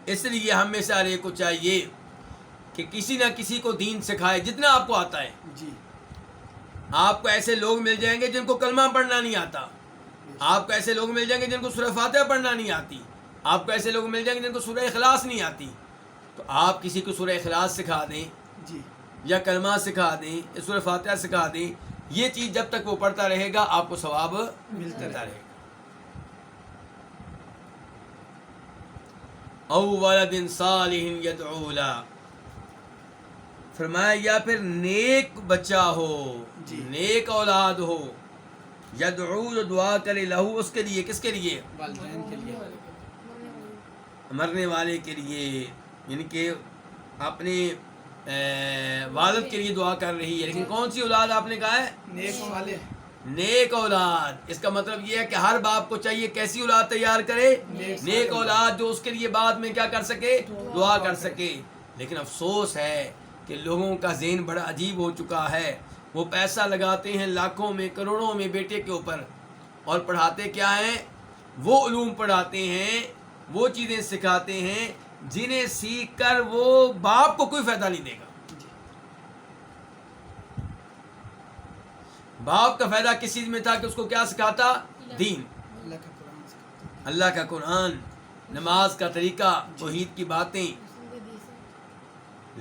Speaker 1: اس لیے ہم میں سے ہر ایک کو چاہیے کہ کسی نہ کسی کو دین سکھائے جتنا آپ کو آتا ہے۔ آپ کو ایسے لوگ مل جائیں گے جن کو کلمہ پڑھنا نہیں آتا، آپ کو ایسے لوگ مل جائیں گے جن کو سورہ فاتحہ پڑھنا نہیں آتی، آپ کو ایسے لوگ مل جائیں گے جن کو سورہ اخلاص نہیں آتی، تو آپ کسی کو سورہ اخلاص سکھا دیں
Speaker 2: جی
Speaker 1: یا کلمہ سکھا دیں یا سورہ فاتحہ سکھا دیں، یہ چیز جب تک وہ پڑھتا رہے گا آپ کو ثواب ملتا رہے گا۔ او ولد صالح یدعو له، فرمایا یا پھر نیک بچہ ہو،
Speaker 2: جی۔
Speaker 1: نیک اولاد ہو، یدعو جو دعا کرے لہو اس کے لیے، کس کے لیے؟
Speaker 2: والدین کے لیے
Speaker 1: مرنے والے کے لیے، یعنی کہ اپنے والد کے لیے دعا کر رہی ہے، لیکن کون سی اولاد آپ نے کہا ہے؟
Speaker 2: نیک صالح،
Speaker 1: نیک اولاد۔ اس کا مطلب یہ ہے کہ ہر باپ کو چاہیے کیسی اولاد تیار کرے؟ نیک اولاد، جو اس کے لیے بعد میں کیا کر سکے؟ دعا کر سکے۔ لیکن افسوس ہے کہ لوگوں کا ذہن بڑا عجیب ہو چکا ہے، وہ پیسہ لگاتے ہیں لاکھوں میں کروڑوں میں بیٹے کے اوپر، اور پڑھاتے کیا ہیں؟ وہ علوم پڑھاتے ہیں، وہ چیزیں سکھاتے ہیں جنہیں سیکھ کر وہ باپ کو کوئی فائدہ نہیں دے گا۔ باپ کا فائدہ کس چیز میں تھا کہ اس کو کیا سکھاتا؟ دین،
Speaker 2: اللہ کا قرآن سکھاتے
Speaker 1: اللہ کا قرآن، نماز کا طریقہ، توحید کی باتیں۔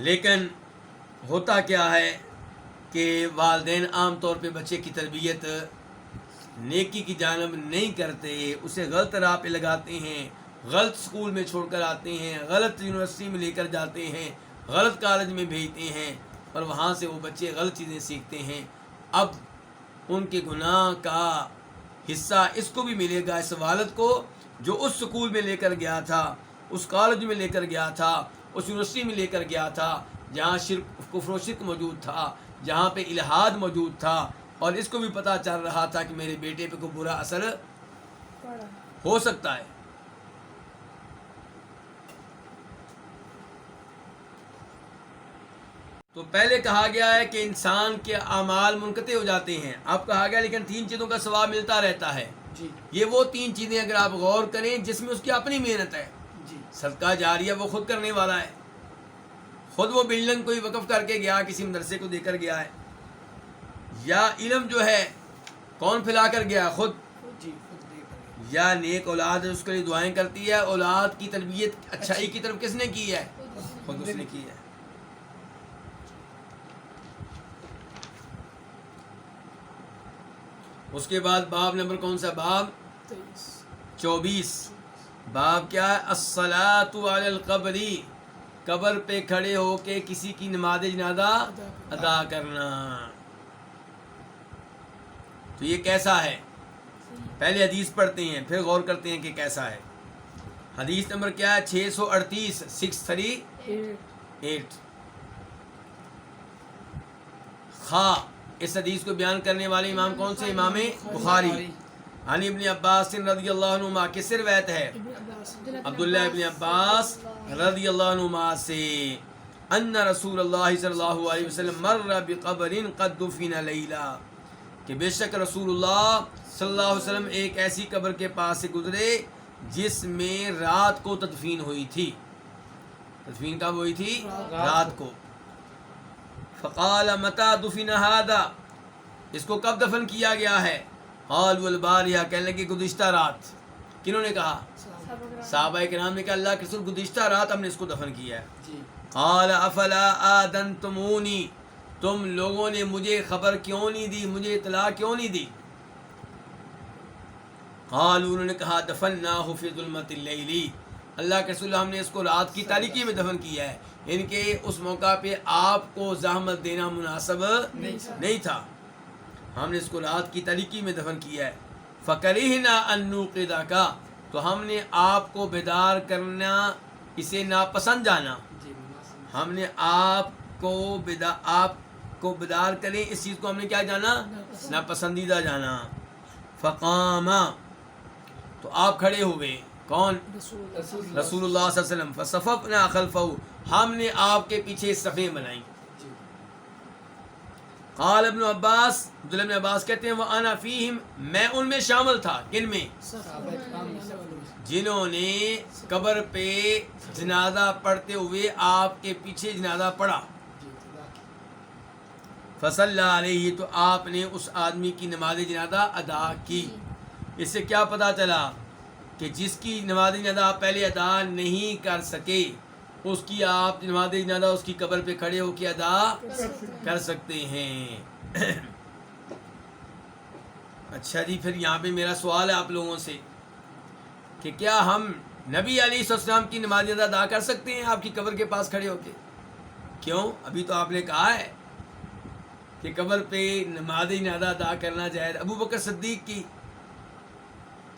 Speaker 1: لیکن ہوتا کیا ہے کہ والدین عام طور پہ بچے کی تربیت نیکی کی جانب نہیں کرتے، اسے غلط راہ پہ لگاتے ہیں، غلط سکول میں چھوڑ کر آتے ہیں، غلط یونیورسٹی میں لے کر جاتے ہیں، غلط کالج میں بھیجتے ہیں، اور وہاں سے وہ بچے غلط چیزیں سیکھتے ہیں۔ اب ان کے گناہ کا حصہ اس کو بھی ملے گا، اس والد کو جو اس سکول میں لے کر گیا تھا، اس کالج میں لے کر گیا تھا، اس یونیورسٹی میں لے کر گیا تھا جہاں شرک، کفر و شرک موجود تھا، جہاں پہ الہاد موجود تھا، اور اس کو بھی پتہ چل رہا تھا کہ میرے بیٹے پہ کوئی برا اثر ہو سکتا ہے۔ تو پہلے کہا گیا ہے کہ انسان کے اعمال منقطع ہو جاتے ہیں، اب کہا گیا لیکن 3 چیزوں کا ثواب ملتا رہتا ہے۔
Speaker 2: جی
Speaker 1: یہ وہ 3 چیزیں اگر آپ غور کریں جس میں اس کی اپنی محنت ہے،
Speaker 2: جی
Speaker 1: صدقہ جاریہ وہ خود کرنے والا ہے، خود وہ بلڈنگ کوئی وقف کر کے گیا، کسی مدرسے کو دے کر گیا ہے، یا علم جو ہے کون پھیلا کر گیا؟ خود،
Speaker 2: جی خود دے کر
Speaker 1: یا نیک اولاد اس کے لیے دعائیں کرتی ہے۔ اولاد کی تربیت اچھائی کی طرف کس نے کی ہے؟ خود اس نے کی ہے۔ اس کے بعد باب نمبر کون سا؟ باب 24۔ باب کیا ہے؟ الصلاۃ علی القبر، قبر پہ کھڑے ہو کے کسی کی نماز جنازہ ادا کرنا۔ تو یہ کیسا ہے؟ پہلے حدیث پڑھتے ہیں پھر غور کرتے ہیں کہ کیسا ہے۔ حدیث نمبر کیا ہے؟ 638، 638۔ اس حدیث کو بیان کرنے والے امام کون سے؟ امام بخاری۔ عن ابن عباس رضی اللہ عنہما، کس سے روایت ہے؟ عبداللہ ابن عباس رضی اللہ عنہما سے، ان رسول اللہ صلی اللہ علیہ وسلم مر بقبر قد دفن لیلا، کہ بے شک رسول اللہ صلی اللہ علیہ وسلم ایک ایسی قبر کے پاس سے گزرے جس میں رات کو تدفین ہوئی تھی۔ تدفین کب ہوئی تھی؟ رات کو۔ فقال متى دفن هذا، اس کو کب دفن کیا گیا ہے؟ قالوا البارحہ، کہنے لگے گزشتہ رات۔ کنہوں نے کہا؟ صحابہ کرام نے کہا اللہ کے رسول گزشتہ رات ہم نے اس کو دفن کیا ہے۔
Speaker 2: جی
Speaker 1: قال افلا آذنتمونی، تم لوگوں نے مجھے خبر کیوں نہیں دی، مجھے اطلاع کیوں نہیں دی؟ قالوا، انہوں نے کہا دفناہ فی ظلمۃ اللیل، اللہ کے رسول ہم نے اس کو رات کی تاریکی میں دفن کیا ہے، یعنی کہ اس موقع پہ آپ کو زحمت دینا مناسب نہیں تھا، ہم نے اس کو رات کی تاریکی میں دفن کیا ہے۔ فکرہنا ان نوقظک، تو ہم نے آپ کو بیدار کرنا اسے ناپسند جانا،
Speaker 2: جی مناسب
Speaker 1: ہم نے آپ کو بیدار کریں اس چیز کو ہم نے کیا جانا؟ ناپسندیدہ جانا۔ فقام، تو آپ کھڑے ہوئے، کون؟ رسول اللہ صلی اللہ علیہ وسلم۔ فصففنا خلفہ، ہم نے آپ کے پیچھے صفیں بنائیں۔
Speaker 2: جی
Speaker 1: قال ابن عباس، عبداللہ ابن عباس کہتے ہیں وانا فیہم، میں ان میں شامل تھا، کن میں؟
Speaker 2: صحابہ کرام نے سب
Speaker 1: جنہوں نے قبر پہ جنازہ پڑھتے ہوئے آپ کے پیچھے جنازہ پڑھا۔
Speaker 2: جی خدا کی
Speaker 1: فصلی علیہ، تو آپ نے اس آدمی کی نماز جنازہ ادا کی۔ اس سے کیا پتہ چلا کہ جس کی نماز جنازہ آپ پہلے ادا نہیں کر سکے اس کی آپ نماز جنازہ اس کی قبر پہ کھڑے ہو کے ادا کر سکتے ہیں۔ اچھا جی، پھر یہاں پہ میرا سوال ہے آپ لوگوں سے کہ کیا ہم نبی علیہ السلام کی نماز جنازہ ادا کر سکتے ہیں آپ کی قبر کے پاس کھڑے ہو کے؟ کیوں؟ ابھی تو آپ نے کہا ہے کہ قبر پہ نماز جنازہ ادا کرنا جائز۔ ابو بکر صدیق کی،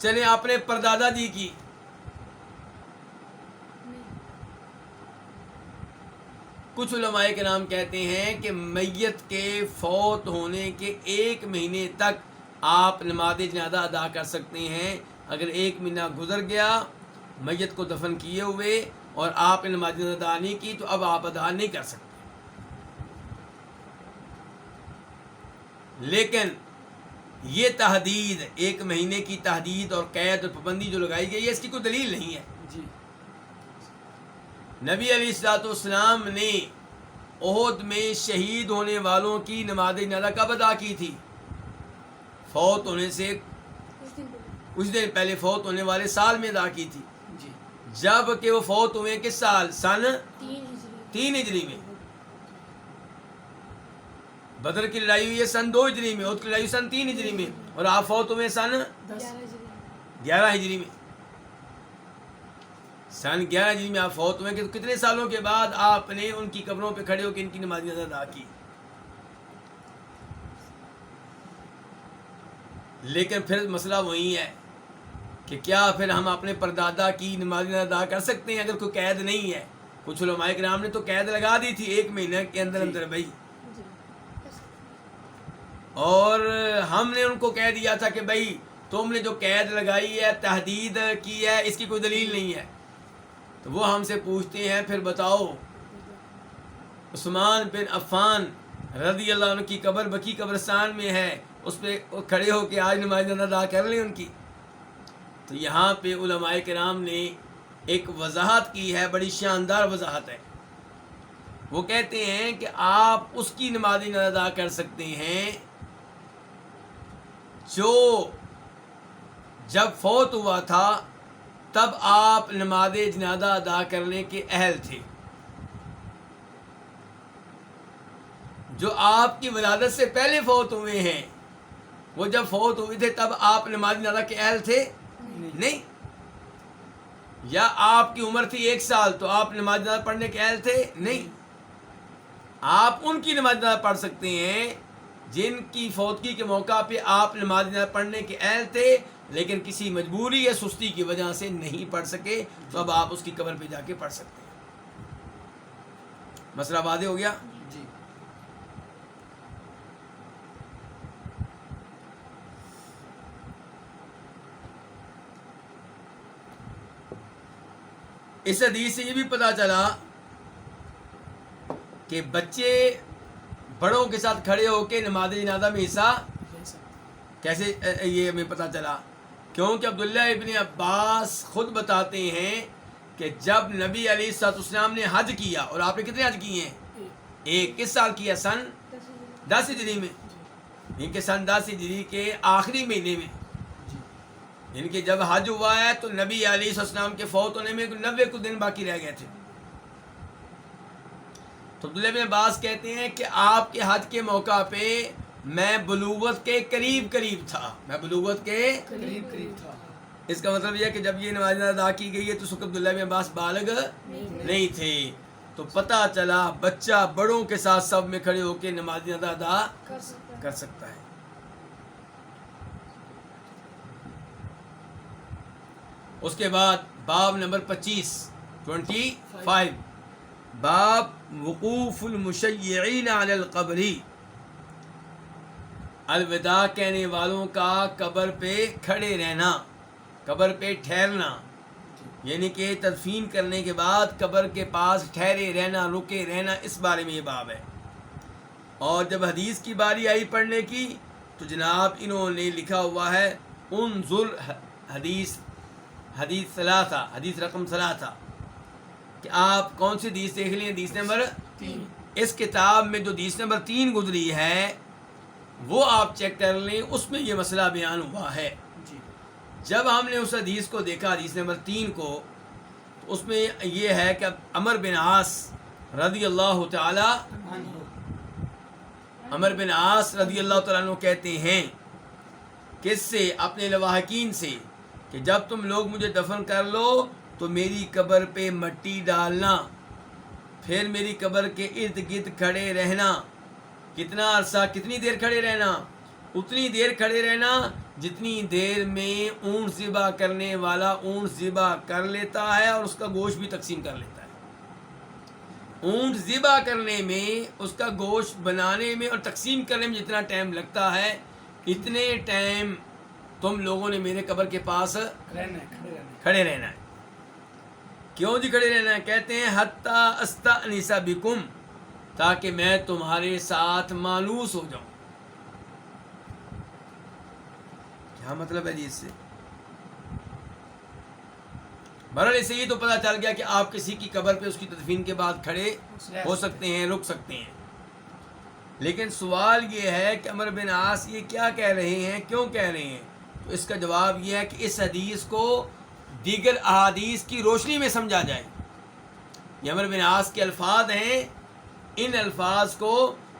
Speaker 1: چلیں آپ نے پردادا جی کی، کچھ علماء کرام کہتے ہیں کہ میت کے فوت ہونے کے 1 مہینے تک آپ نماز جنازہ ادا کر سکتے ہیں۔ اگر 1 مہینہ گزر گیا میت کو دفن کیے ہوئے اور آپ نے نماز جنازہ ادا نہیں کی تو اب آپ ادا نہیں کر سکتے۔ لیکن یہ تحدید، 1 مہینے کی تحدید اور قید اور پابندی جو لگائی گئی ہے، اس کی کوئی دلیل نہیں ہے۔
Speaker 2: جی
Speaker 1: نبی علیہ السلام نے احد میں شہید ہونے والوں کی نماز جنازہ کب ادا کی تھی؟ فوت ہونے سے کچھ دن پہلے، فوت ہونے والے سال میں ادا کی تھی،
Speaker 2: جی
Speaker 1: جب کہ وہ فوت ہوئے کس سال؟ سن
Speaker 3: 3
Speaker 1: 3 ہجری میں۔ بدر کی لڑائی ہوئی ہے سن 2 ہجری میں، احد کی لڑائی ہوئی سن 3 ہجری میں، اور آپ فوت ہوئے سن 11 ہجری میں۔ سن 11 ہجری میں آپ فوت ہوئے، کہ کتنے سالوں کے بعد آپ نے ان کی قبروں پہ کھڑے ہو کے ان کی نماز جنازہ ادا کی؟ لیکن پھر مسئلہ وہی ہے کہ کیا پھر ہم اپنے پردادا کی نماز جنازہ ادا کر سکتے ہیں اگر کوئی قید نہیں ہے؟ کچھ علماء کرام نے تو قید لگا دی تھی 1 مہینے کے اندر اندر بھائی، اور ہم نے ان کو کہہ دیا تھا کہ بھائی تم نے جو قید لگائی ہے، تحدید کی ہے، اس کی کوئی دلیل نہیں ہے۔ تو وہ ہم سے پوچھتے ہیں پھر بتاؤ عثمان بن عفان رضی اللہ عنہ کی قبر بقی قبرستان میں ہے، اس پہ کھڑے ہو کے آج نماز جنازہ ادا کر لیں ان کی؟ تو یہاں پہ علماء کرام نے ایک وضاحت کی ہے، بڑی شاندار وضاحت ہے۔ وہ کہتے ہیں کہ آپ اس کی نماز جنازہ ادا کر سکتے ہیں جو جب فوت ہوا تھا تب آپ نماز جنازہ ادا کرنے کے اہل تھے، جو آپ کی ولادت سے پہلے فوت ہوئے ہیں وہ جب فوت ہوئے تھے تب آپ نماز جنازہ کے اہل تھے نہیں، یا آپ کی عمر تھی 1 سال تو آپ نماز جنازہ پڑھنے کے اہل تھے نہیں۔ آپ ان کی نماز جنازہ پڑھ سکتے ہیں جن کی فوتگی کے موقع پہ آپ نماز جنازہ پڑھنے کے اہل تھے لیکن کسی مجبوری یا سستی کی وجہ سے نہیں پڑھ سکے، تو اب آپ اس کی قبر پہ جا کے پڑھ سکتے ہیں۔ مسئلہ واضح ہو گیا؟
Speaker 2: جی
Speaker 1: اس حدیث سے یہ بھی پتہ چلا کہ بچے بڑوں کے ساتھ کھڑے ہو کے نماز جنازہ میں حصہ
Speaker 2: لے سکتے
Speaker 1: کیسے، یہ ہمیں پتہ چلا کیونکہ عبداللہ ابن عباس خود بتاتے ہیں کہ جب نبی علیہ السلام نے حج کیا، اور آپ نے کتنے حج کیے ہیں؟
Speaker 2: ہیں۔
Speaker 1: 1 کس سال کیا؟ سن 10 ہجری میں، ان کے سن 10 ہجری کے آخری مہینے میں،
Speaker 2: جی
Speaker 1: ان کے جب حج ہوا ہے تو نبی علیہ السلام کے فوت ہونے میں 90 کچھ دن باقی رہ گئے تھے۔ تو عبداللہ بن عباس کہتے ہیں کہ آپ کے حج کے موقع پہ میں بلوغت کے قریب تھا، میں بلوغت کے
Speaker 2: قریب تھا۔
Speaker 1: اس کا مطلب یہ ہے کہ جب یہ نماز جنازہ ادا کی گئی ہے تو اس وقت عبداللہ بن عباس بالغ نہیں تھے، تو پتہ چلا بچہ بڑوں کے ساتھ سب میں کھڑے ہو کے نماز جنازہ ادا کر سکتا ہے۔ اس کے بعد باب نمبر 25 باب وقوف المشیعین علی القبر، الوداع کہنے والوں کا قبر پہ کھڑے رہنا، قبر پہ ٹھہرنا، یعنی کہ تدفین کرنے کے بعد قبر کے پاس ٹھہرے رہنا، رکے رہنا، اس بارے میں یہ باب ہے۔ اور جب حدیث کی باری آئی پڑھنے کی تو جناب انہوں نے لکھا ہوا ہے انظر حدیث ثلاثہ، حدیث رقم 3 کہ آپ کون سی حدیث دیکھ لیں؟ حدیث نمبر
Speaker 2: 3۔
Speaker 1: اس کتاب میں جو حدیث نمبر 3 گزری ہے وہ آپ چیک کر لیں، اس میں یہ مسئلہ بیان ہوا ہے۔
Speaker 2: جی
Speaker 1: جب ہم نے اس حدیث کو دیکھا، حدیث نمبر 3 کو، اس میں یہ ہے کہ عمر بن عاص رضی اللہ تعالی عمر بن عاص رضی اللہ تعالیٰ عنہ کہتے ہیں کس سے؟ اپنے لواحقین سے کہ جب تم لوگ مجھے دفن کر لو تو میری قبر پہ مٹی ڈالنا، پھر میری قبر کے ارد گرد کھڑے رہنا۔ کتنا عرصہ، کتنی دیر کھڑے رہنا؟ اتنی دیر کھڑے رہنا جتنی دیر میں اونٹ ذبح کرنے والا اونٹ ذبح کر لیتا ہے اور اس کا گوشت بھی تقسیم کر لیتا ہے۔ اونٹ ذبح کرنے میں، اس کا گوشت بنانے میں اور تقسیم کرنے میں جتنا ٹائم لگتا ہے، اتنے ٹائم تم لوگوں نے میرے قبر کے پاس
Speaker 2: رہنا ہے،
Speaker 1: کھڑے رہنا ہے۔ کیوں جی کھڑے رہنا ہے؟ کہتے ہیں حتی استأنس بکم، تاکہ میں تمہارے ساتھ مانوس ہو جاؤں۔ کیا مطلب ہے جی اس سے؟ بہرحال اس سے یہ تو پتہ چل گیا کہ آپ کسی کی قبر پہ اس کی تدفین کے بعد کھڑے ہو سکتے ہیں، رک سکتے ہیں۔ لیکن سوال یہ ہے کہ عمر بن عاص یہ کیا کہہ رہے ہیں، کیوں کہہ رہے ہیں؟ تو اس کا جواب یہ ہے کہ اس حدیث کو دیگر احادیث کی روشنی میں سمجھا جائے۔ یہ عمر بن عاص کے الفاظ ہیں، ان الفاظ کو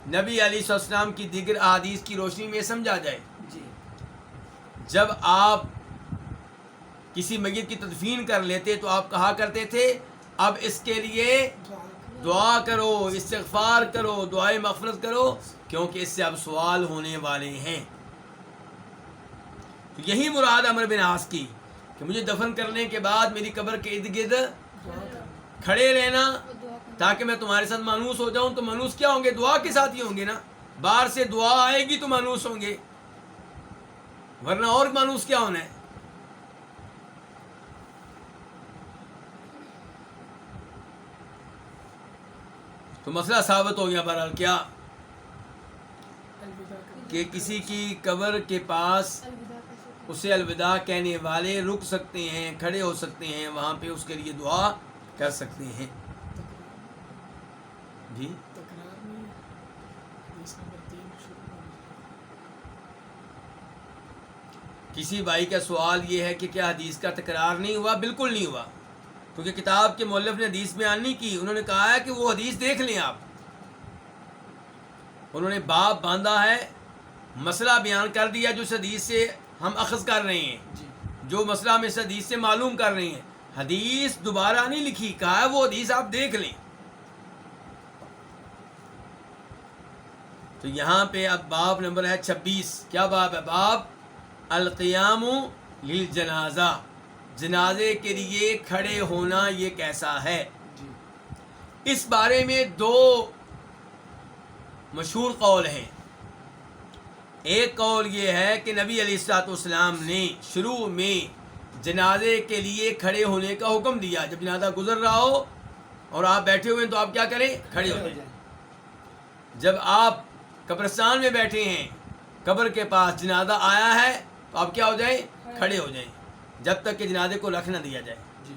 Speaker 1: نبی علیہ السلام کی دیگر احادیث کی روشنی میں سمجھا جائے۔
Speaker 2: جی
Speaker 1: جب آپ کسی میت کی تدفین کر لیتے تو آپ کہا کرتے تھے اب اس کے لیے دعا کرو، استغفار کرو، دعائے مغفرت کرو، کیونکہ اس سے اب سوال ہونے والے ہیں۔ تو یہی مراد عمر بن عاص کی کہ مجھے دفن کرنے کے بعد میری قبر کے ارد گرد کھڑے رہنا تاکہ میں تمہارے ساتھ مانوس ہو جاؤں۔ تو مانوس کیا ہوں گے؟ دعا کے ساتھ ہی ہوں گے نا۔ باہر سے دعا آئے گی تو مانوس ہوں گے، ورنہ اور مانوس کیا ہونا ہے؟ تو مسئلہ ثابت ہو گیا بہرحال کیا کہ کسی کی قبر کے پاس اسے الوداع کہنے والے رک سکتے ہیں، کھڑے ہو سکتے ہیں، وہاں پہ اس کے لیے دعا کر سکتے ہیں۔ جی
Speaker 2: تکرار میں حدیث نمبر 3 شروع ہو
Speaker 1: کسی بھائی کا سوال یہ ہے کہ کیا حدیث کا تکرار نہیں ہوا؟ بالکل نہیں ہوا، کیونکہ کتاب کے مؤلف نے حدیث بیان نہیں کی، انہوں نے کہا ہے کہ وہ حدیث دیکھ لیں آپ۔ انہوں نے باب باندھا ہے، مسئلہ بیان کر دیا جو اس حدیث سے ہم اخذ کر رہے ہیں،
Speaker 2: جی
Speaker 1: جو مسئلہ ہم اس حدیث سے معلوم کر رہے ہیں۔ حدیث دوبارہ نہیں لکھی، کہا ہے وہ حدیث آپ دیکھ لیں۔ تو یہاں پہ اب باب نمبر ہے 26۔ کیا باب ہے؟ باب القیام للجنازہ، جنازے کے لیے کھڑے ہونا یہ کیسا ہے؟
Speaker 2: جی
Speaker 1: اس بارے میں دو مشہور قول ہیں۔ ایک قول یہ ہے کہ نبی علیہ الصلوۃ والسلام نے شروع میں جنازے کے لیے کھڑے ہونے کا حکم دیا۔ جب جنازہ گزر رہا ہو اور آپ بیٹھے ہوئے ہیں تو آپ کیا کریں؟ کھڑے ہو جائیں۔ جب آپ قبرستان میں بیٹھے ہیں، قبر کے پاس جنازہ آیا ہے تو آپ کیا ہو جائیں؟ کھڑے ہو جائیں، جب تک کہ جنازے کو رکھ نہ دیا جائے۔
Speaker 2: جی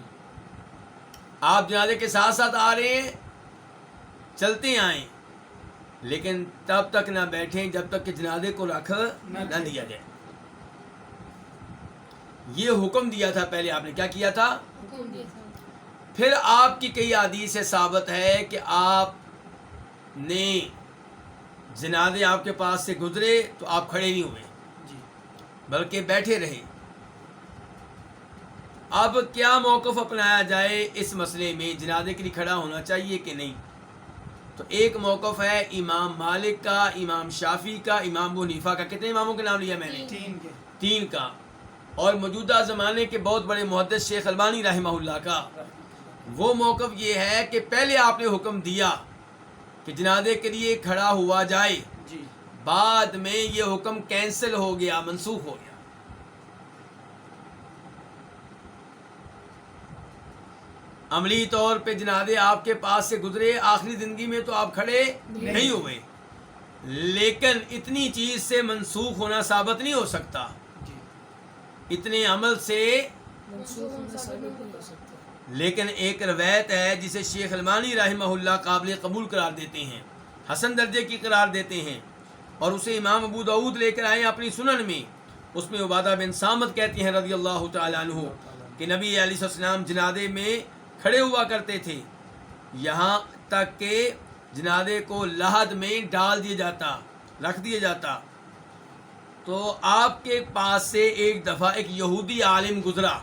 Speaker 1: آپ جنازے کے ساتھ ساتھ آ رہے ہیں، چلتے آئیں، لیکن تب تک نہ بیٹھیں جب تک کہ جنازے کو رکھ نہ دیا جائے۔ یہ حکم دیا تھا پہلے، آپ نے کیا کیا تھا؟ پھر آپ کی کئی احادیث سے ثابت ہے کہ آپ نے جنازے آپ کے پاس سے گزرے تو آپ کھڑے نہیں ہوئے،
Speaker 2: جی
Speaker 1: بلکہ بیٹھے رہے۔ اب کیا موقف اپنایا جائے اس مسئلے میں؟ جنازے کے لیے کھڑا ہونا چاہیے کہ نہیں؟ تو ایک موقف ہے امام مالک کا، امام شافعی کا، امام ابو حنیفہ کا۔ کتنے اماموں کے نام لیا میں نے؟ 3 کا۔ اور موجودہ زمانے کے بہت بڑے محدث شیخ البانی رحمہ اللہ کا۔ وہ موقف یہ ہے کہ پہلے آپ نے حکم دیا کہ جنازے کے لیے کھڑا ہوا جائے،
Speaker 2: جی
Speaker 1: بعد میں یہ حکم کینسل ہو گیا، منسوخ ہو گیا۔ عملی طور پہ جنازے آپ کے پاس سے گزرے، آخری زندگی میں تو آپ کھڑے نہیں ہوئے، لیکن اتنی چیز سے منسوخ ہونا ثابت نہیں ہو سکتا،
Speaker 2: جی
Speaker 1: اتنے عمل سے۔
Speaker 2: منسوخ ہونا ثابت نہیں ہو سکتا۔
Speaker 1: لیکن ایک روایت ہے جسے شیخ البانی رحمہ اللہ قابل قبول قرار دیتے ہیں، حسن درجے کی قرار دیتے ہیں، اور اسے امام ابو داؤد لے کر آئے اپنی سنن میں۔ اس میں عبادہ بن صامت کہتے ہیں رضی اللہ تعالیٰ عنہ کہ نبی علیہ السلام جنازے میں کھڑے ہوا کرتے تھے یہاں تک کہ جنازے کو لحد میں ڈال دیا جاتا، رکھ دیا جاتا۔ تو آپ کے پاس سے ایک دفعہ ایک یہودی عالم گزرا،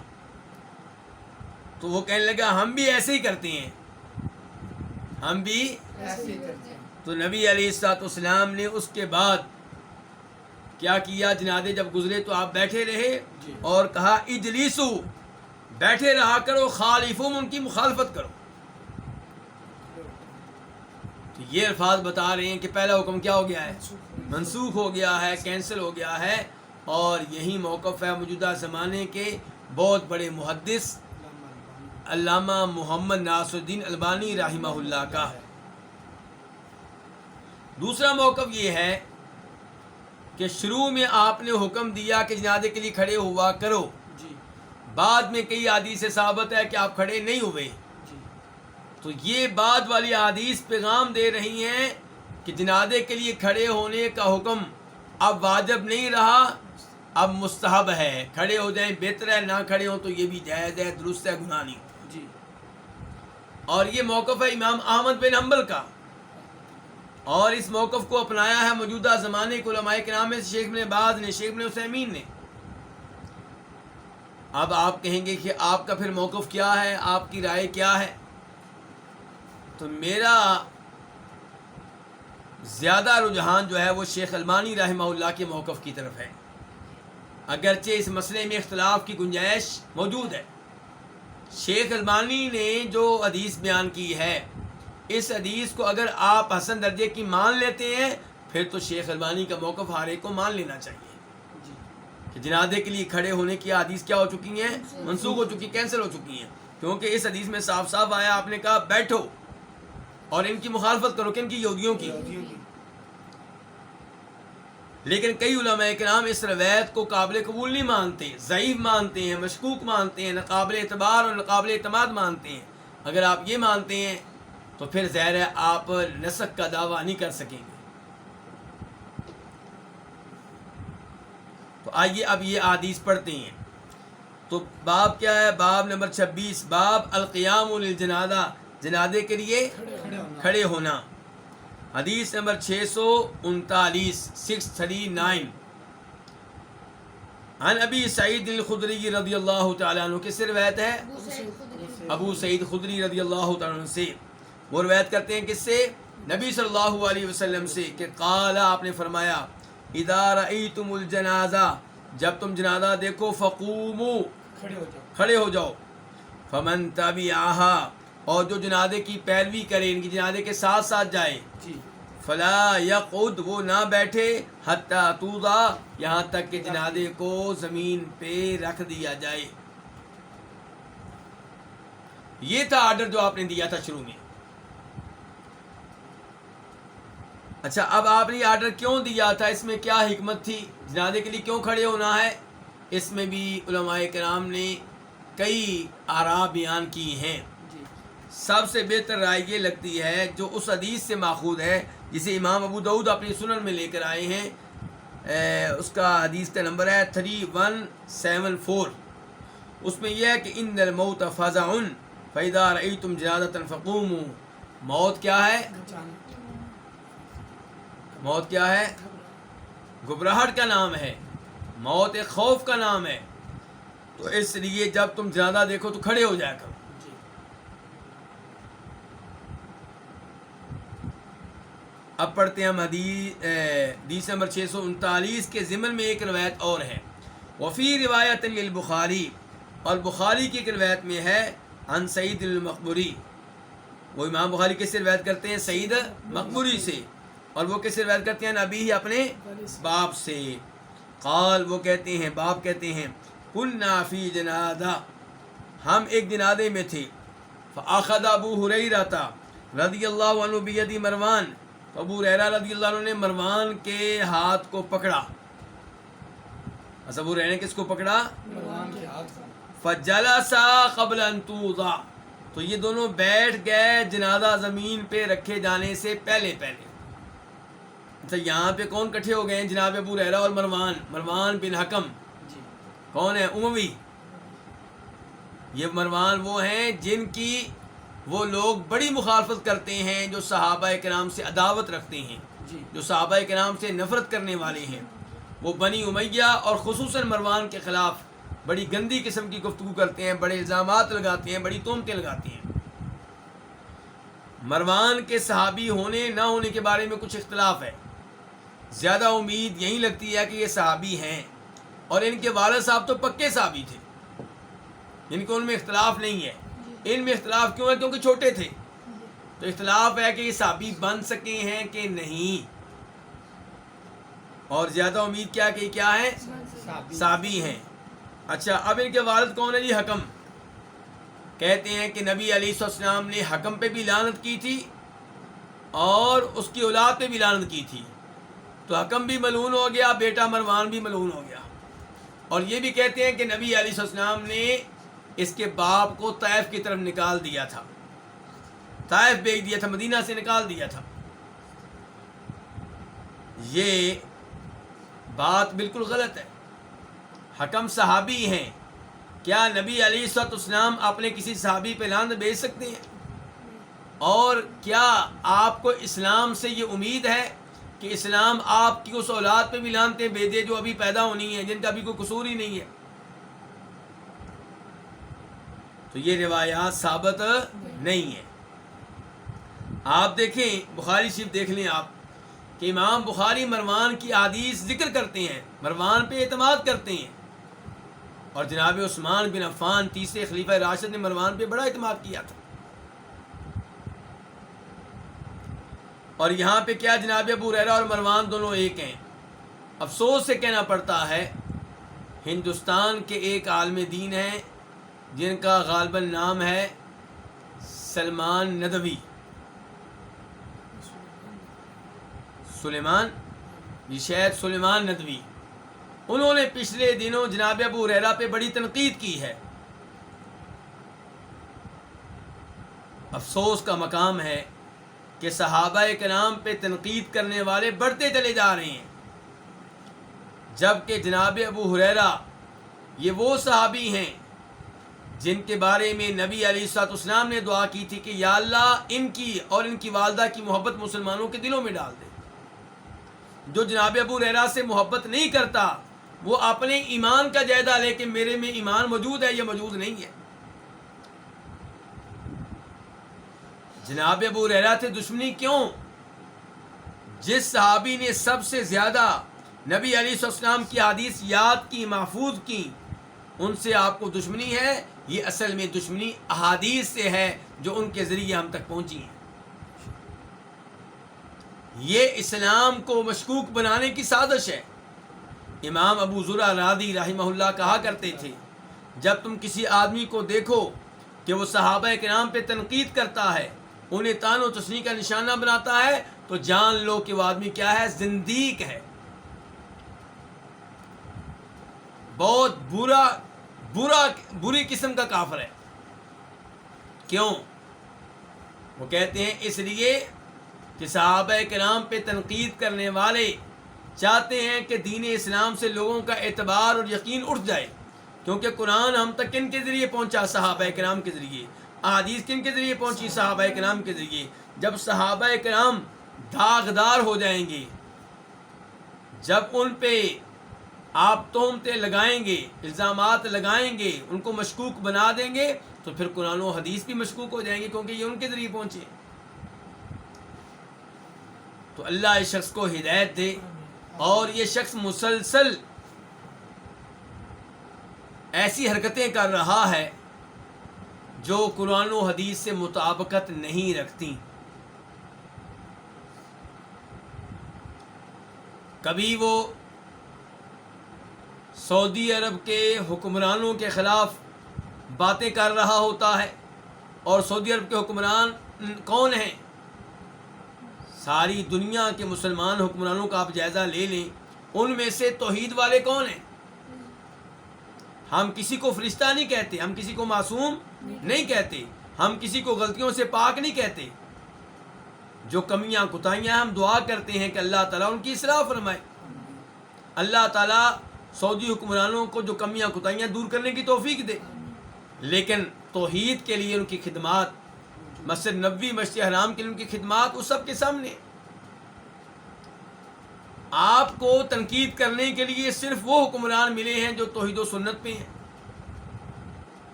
Speaker 1: تو وہ کہنے لگا ہم بھی ایسے ہی کرتے ہیں، ہم بھی
Speaker 2: ایسے ہی کرتے ہیں۔
Speaker 1: تو نبی علیہ الصلوۃ والسلام نے اس کے بعد کیا کیا، جنازے جب گزرے تو آپ بیٹھے رہے
Speaker 2: جی۔
Speaker 1: اور کہا اجلسو، بیٹھے رہا کرو، خالفہم، ان کی مخالفت کرو۔ تو یہ الفاظ بتا رہے ہیں کہ پہلا حکم کیا ہو گیا ہے، منسوخ ہو گیا ہے، کینسل ہو گیا ہے، اور یہی موقف ہے موجودہ زمانے کے بہت بڑے محدث علامہ محمد ناصر الدین البانی رحمہ اللہ کا۔ دوسرا موقف یہ ہے کہ شروع میں آپ نے حکم دیا کہ جنازے کے لیے کھڑے ہوا کرو،
Speaker 2: جی
Speaker 1: بعد میں کئی احادیث سے ثابت ہے کہ آپ کھڑے نہیں ہوئے،
Speaker 2: جی
Speaker 1: تو یہ بعد والی احادیث پیغام دے رہی ہیں کہ جنازے کے لیے کھڑے ہونے کا حکم اب واجب نہیں رہا، اب مستحب ہے، کھڑے ہو جائیں بہتر ہے، نہ کھڑے ہوں تو یہ بھی جائز ہے، درست ہے، گناہ نہیں۔
Speaker 2: جی
Speaker 1: اور یہ موقف ہے امام احمد بن حنبل کا، اور اس موقف کو اپنایا ہے موجودہ زمانے کے علماء کرام میں شیخ ابن باز نے، شیخ ابن عثیمین نے۔ اب آپ کہیں گے کہ آپ کا پھر موقف کیا ہے، آپ کی رائے کیا ہے؟ تو میرا زیادہ رجحان جو ہے وہ شیخ البانی رحمہ اللہ کے موقف کی طرف ہے، اگرچہ اس مسئلے میں اختلاف کی گنجائش موجود ہے۔ شیخ البانی نے جو حدیث بیان کی ہے، اس حدیث کو اگر آپ حسن درجے کی مان لیتے ہیں پھر تو شیخ البانی کا موقف ہر ایک کو مان لینا چاہیے
Speaker 2: جی
Speaker 1: کہ جنازے کے لیے کھڑے ہونے کی حدیث کیا ہو چکی ہیں، منسوخ ہو چکی، کینسل ہو چکی ہیں، کیونکہ اس حدیث میں صاف صاف آیا، آپ نے کہا بیٹھو اور ان کی مخالفت کرو، کن کی؟ یہودیوں کی۔ لیکن کئی علماء کرام اس روایت کو قابل قبول نہیں مانتے، ضعیف مانتے ہیں، مشکوک مانتے ہیں، ناقابل اعتبار اور ناقابل اعتماد مانتے ہیں۔ اگر آپ یہ مانتے ہیں تو پھر ظاہر ہے آپ نسخ کا دعویٰ نہیں کر سکیں گے۔ تو آئیے اب یہ احادیث پڑھتے ہیں۔ تو باب کیا ہے؟ باب نمبر 26، باب القیام للجنازہ، جنازے کے لیے کھڑے ہونا۔ حدیث نمبر 639، 639، عن ابی سعید الخدری رضی اللہ تعالیٰ عنہ، کس سے روایت ہے؟ ابو سعید خدری رضی اللہ تعالیٰ عنہ سے۔ وہ روایت کرتے ہیں کس سے؟ نبی صلی اللہ علیہ وسلم سے، کہ قال، آپ نے فرمایا، اذا رأیتم الجنازہ، جب تم جنازہ دیکھو، فقوموا، کھڑے ہو جاؤ، فمن تبعہا، اور جو جنازے کی پیروی کرے، ان کی جنازے کے ساتھ ساتھ جائے، فلا یقعد، وہ نہ بیٹھے، حتی توضع، یہاں تک کہ جنازے کو زمین پہ رکھ دیا جائے۔ یہ تھا آرڈر جو آپ نے دیا تھا شروع میں۔ اچھا، اب آپ نے آرڈر کیوں دیا تھا؟ اس میں کیا حکمت تھی؟ جنازے کے لیے کیوں کھڑے ہونا ہے؟ اس میں بھی علماء کرام نے کئی آراء بیان کی ہیں۔ سب سے بہتر رائے یہ لگتی ہے جو اس حدیث سے ماخوذ ہے جسے امام ابو داؤد اپنی سنن میں لے کر آئے ہیں، اس کا حدیث کا نمبر ہے 3174۔ اس میں یہ ہے کہ ان الموت فزع فاذا رأیتم جنازۃ فقوموا، موت کیا ہے؟ موت کیا ہے؟ گھبراہٹ کا نام ہے، موت ایک خوف کا نام ہے، تو اس لیے جب تم جنازہ دیکھو تو کھڑے ہو جایا کرو۔ اب پڑھتے ہیں ہم حدیث نمبر 639 کے ضمن میں ایک روایت اور ہے، وفی روایت للبخاری، اور بخاری کی ایک روایت میں ہے، عن سعید المقبری، وہ امام بخاری کس سے روایت کرتے ہیں؟ سعید مقبری سے، اور وہ کس سے روایت کرتے ہیں؟ نبی اپنے باپ سے۔ قال، وہ کہتے ہیں، باپ کہتے ہیں، کنا فی جنازہ، ہم ایک جنازے میں تھے، فاخذ ابو ہریرہ رضی اللہ عنہ بید مروان، تو ابو ہریرہ رضی اللہ عنہ نے مروان کے ہاتھ کو پکڑا۔ ابو ہریرہ نے کس کو پکڑا؟ فجلسا قبل ان توضع، تو یہ دونوں بیٹھ گئے جنازہ زمین پہ رکھے جانے سے پہلے پہلے۔ اچھا، یہاں پہ کون کٹھے ہو گئے ہیں؟ جناب ابو ہریرہ اور مروان بن حکم، کون ہے؟ اموی۔ یہ مروان وہ ہیں جن کی وہ لوگ بڑی مخالفت کرتے ہیں، جو صحابہ کرام سے عداوت رکھتے ہیں،
Speaker 2: جی
Speaker 1: جو صحابہ کرام سے نفرت کرنے والے ہیں، وہ بنی امیہ اور خصوصاً مروان کے خلاف بڑی گندی قسم کی گفتگو کرتے ہیں، بڑے الزامات لگاتے ہیں، بڑی تہمتیں لگاتے ہیں۔ مروان کے صحابی ہونے نہ ہونے کے بارے میں کچھ اختلاف ہے، زیادہ امید یہی لگتی ہے کہ یہ صحابی ہیں، اور ان کے والد صاحب تو پکے صحابی تھے، ان کو ان میں اختلاف نہیں ہے۔ ان میں اختلاف کیوں ہے؟ کیونکہ چھوٹے تھے، تو اختلاف ہے کہ یہ صحابی بن سکے ہیں کہ نہیں، اور زیادہ امید کیا کہ کیا ہے؟ صحابی ہیں۔ اچھا، اب ان کے والد کون ہیں؟ جی حکم۔ کہتے ہیں کہ نبی علیہ السلام نے حکم پہ بھی لعنت کی تھی اور اس کی اولاد پہ بھی لعنت کی تھی، تو حکم بھی ملعون ہو گیا، بیٹا مروان بھی ملعون ہو گیا۔ اور یہ بھی کہتے ہیں کہ نبی علیہ السلام نے اس کے باپ کو طائف کی طرف نکال دیا تھا، طائف بھیج دیا تھا، مدینہ سے نکال دیا تھا۔ یہ بات بالکل غلط ہے۔ حکم صحابی ہیں، کیا نبی علیہ السلام اپنے کسی صحابی پہ لعنت بھیج سکتے ہیں؟ اور کیا آپ کو اسلام سے یہ امید ہے کہ اسلام آپ کی اس اولاد پہ بھی لعنتیں بھیجے جو ابھی پیدا ہونی ہیں، جن کا ابھی کوئی قصور ہی نہیں ہے؟ تو یہ روایات ثابت نہیں ہیں۔ آپ دیکھیں بخاری شریف دیکھ لیں آپ کہ امام بخاری مروان کی احادیث ذکر کرتے ہیں، مروان پہ اعتماد کرتے ہیں، اور جناب عثمان بن عفان تیسرے خلیفہ راشد نے مروان پہ بڑا اعتماد کیا تھا۔ اور یہاں پہ کیا جناب ابو ہریرہ اور مروان دونوں ایک ہیں۔ افسوس سے کہنا پڑتا ہے ہندوستان کے ایک عالم دین ہیں جن کا غالباً نام ہے سلمان ندوی، سلیمان، یہ شاید سلیمان ندوی، انہوں نے پچھلے دنوں جناب ابو ہریرہ پہ بڑی تنقید کی ہے۔ افسوس کا مقام ہے کہ صحابہ کرام پہ تنقید کرنے والے بڑھتے چلے جا رہے ہیں، جبکہ جناب ابو ہریرہ یہ وہ صحابی ہیں جن کے بارے میں نبی علیہ السلام نے دعا کی تھی کہ یا اللہ ان کی اور ان کی والدہ کی محبت مسلمانوں کے دلوں میں ڈال دے۔ جو جناب ابو ہریرہ سے محبت نہیں کرتا وہ اپنے ایمان کا جائزہ لے کہ میرے میں ایمان موجود ہے یا موجود نہیں ہے۔ جناب ابو ہریرہ سے دشمنی کیوں؟ جس صحابی نے سب سے زیادہ نبی علیہ السلام کی حدیث یاد کی، محفوظ کی، ان سے آپ کو دشمنی ہے۔ یہ اصل میں دشمنی احادیث سے ہے جو ان کے ذریعے ہم تک پہنچی ہیں۔ یہ اسلام کو مشکوک بنانے کی سازش ہے۔ امام ابو زرع رازی رحمہ اللہ کہا کرتے تھے جب تم کسی آدمی کو دیکھو کہ وہ صحابہ کرام پہ تنقید کرتا ہے، انہیں طعن و تشنیع کا نشانہ بناتا ہے، تو جان لو کہ وہ آدمی کیا ہے؟ زندیق ہے، بہت بری قسم کا کافر ہے۔ کیوں؟ وہ کہتے ہیں اس لیے کہ صحابہ کرام پہ تنقید کرنے والے چاہتے ہیں کہ دین اسلام سے لوگوں کا اعتبار اور یقین اٹھ جائے، کیونکہ قرآن ہم تک کن کے ذریعے پہنچا؟ صحابہ کرام کے ذریعے۔ احادیث کن کے ذریعے پہنچی؟ صحابہ کرام کے ذریعے۔ جب صحابہ کرام داغدار ہو جائیں گے، جب ان پہ آپ تہمتیں لگائیں گے، الزامات لگائیں گے، ان کو مشکوک بنا دیں گے، تو پھر قرآن و حدیث بھی مشکوک ہو جائیں گے، کیونکہ یہ ان کے ذریعے پہنچے۔ تو اللہ اس شخص کو ہدایت دے، اور یہ شخص مسلسل ایسی حرکتیں کر رہا ہے جو قرآن و حدیث سے مطابقت نہیں رکھتی۔ کبھی وہ سعودی عرب کے حکمرانوں کے خلاف باتیں کر رہا ہوتا ہے، اور سعودی عرب کے حکمران کون ہیں؟ ساری دنیا کے مسلمان حکمرانوں کا آپ جائزہ لے لیں، ان میں سے توحید والے کون ہیں؟ ہم کسی کو فرشتہ نہیں کہتے، ہم کسی کو معصوم نہیں کہتے، ہم کسی کو غلطیوں سے پاک نہیں کہتے۔ جو کمیاں کوتاہیاں ہم دعا کرتے ہیں کہ اللہ تعالیٰ ان کی اصلاح فرمائے، اللہ تعالیٰ سعودی حکمرانوں کو جو کمیاں کوتاہیاں دور کرنے کی توفیق دے۔ لیکن توحید کے لیے ان کی خدمات، مسجد نبوی، مسجد حرام کے لیے ان کی خدمات اس سب کے سامنے. آپ کو تنقید کرنے کے لیے صرف وہ حکمران ملے ہیں جو توحید و سنت پہ ہیں.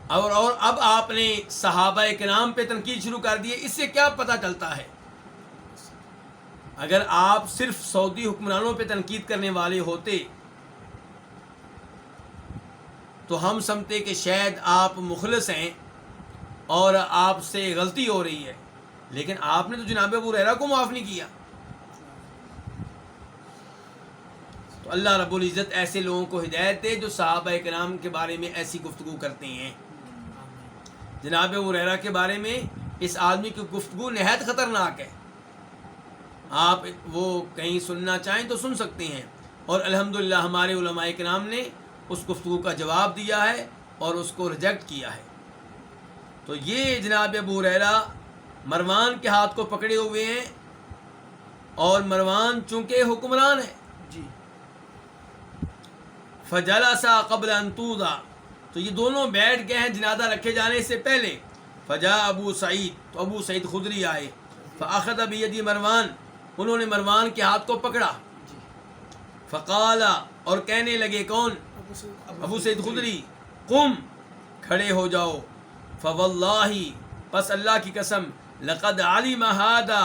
Speaker 1: اور اب آپ نے صحابہ کرام پہ تنقید شروع کر دی ہے. اس سے کیا پتہ چلتا ہے؟ اگر آپ صرف سعودی حکمرانوں پہ تنقید کرنے والے ہوتے تو ہم سمجھتے کہ شاید آپ مخلص ہیں اور آپ سے غلطی ہو رہی ہے، لیکن آپ نے تو جناب ابو ہریرہ کو معاف نہیں کیا. تو اللہ رب العزت ایسے لوگوں کو ہدایت دے جو صحابہ کرام کے بارے میں ایسی گفتگو کرتے ہیں. جناب ابو ہریرہ کے بارے میں اس آدمی کی گفتگو نہایت خطرناک ہے. آپ وہ کہیں سننا چاہیں تو سن سکتے ہیں، اور الحمدللہ ہمارے علماء کرام نے اس گفتگو کا جواب دیا ہے اور اس کو ریجیکٹ کیا ہے. تو یہ جناب ابو ہریرہ مروان کے ہاتھ کو پکڑے ہوئے ہیں، اور مروان چونکہ حکمران ہے.
Speaker 2: جی.
Speaker 1: فجلسا قبل ان توضع، تو یہ دونوں بیٹھ گئے ہیں جنازہ رکھے جانے سے پہلے. فجاء ابو سعید، تو ابو سعید خدری آئے. فاخذ بید مروان، انہوں نے مروان کے ہاتھ کو پکڑا.
Speaker 2: جی.
Speaker 1: فقال، اور کہنے لگے کون؟ ابو سعید خدری، قم، کھڑے ہو جاؤ. فواللہ، پس اللہ کی قسم، لقد علم هذا،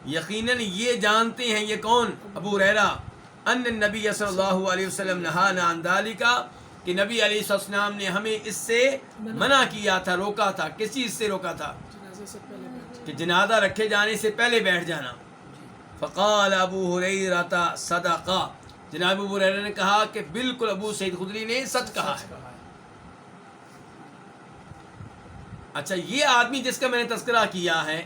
Speaker 1: یقیناً یہ جانتے ہیں، یہ کون؟ ابو ہریرہ، ان النبی صلی اللہ علیہ وسلم نہانا عن ذلک، کہ نبی علیہ السلام نے ہمیں اس سے منع کیا تھا، روکا تھا. کس چیز سے روکا تھا؟
Speaker 2: جنازے سے پہلے بیٹھ.
Speaker 1: کہ جنازہ رکھے جانے سے پہلے بیٹھ جانا. فقال ابو ہریرہ صدقہ، جناب ابو ہریرہ نے کہا کہ بالکل ابو سعید خدری نے سچ کہا ہے. اچھا، یہ آدمی جس کا میں نے تذکرہ کیا ہے،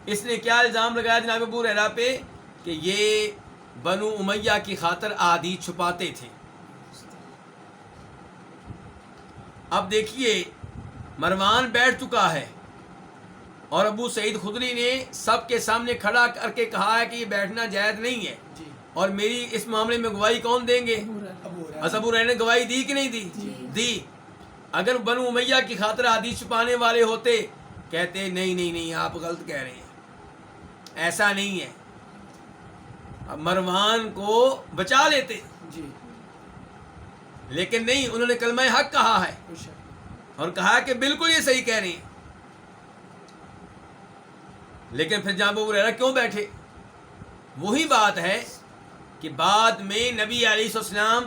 Speaker 1: اس نے کیا الزام لگایا جناب ابو ہریرہ پہ؟ کہ یہ بنو امیہ کی خاطر احادیث چھپاتے تھے. اب دیکھیے، مروان بیٹھ چکا ہے اور ابو سعید خدری نے سب کے سامنے کھڑا کر کے کہا ہے کہ یہ بیٹھنا جائز نہیں ہے.
Speaker 2: جی.
Speaker 1: اور میری اس معاملے میں گواہی کون دیں گے؟ ابو ہریرہ نے گواہی دی کہ نہیں دی؟ دی. اگر بنو امیہ کی خاطر حدیث چھپانے والے ہوتے، کہتے نہیں آپ غلط کہہ رہے ہیں، ایسا نہیں ہے، اب مروان کو بچا لیتے.
Speaker 2: جی.
Speaker 1: لیکن نہیں، انہوں نے کلمہ حق کہا ہے اور کہا کہ بالکل یہ صحیح کہہ رہے ہیں. لیکن پھر جناب ابو ہریرہ کیوں بیٹھے؟ وہی بات ہے کہ بعد میں نبی علیہ السلام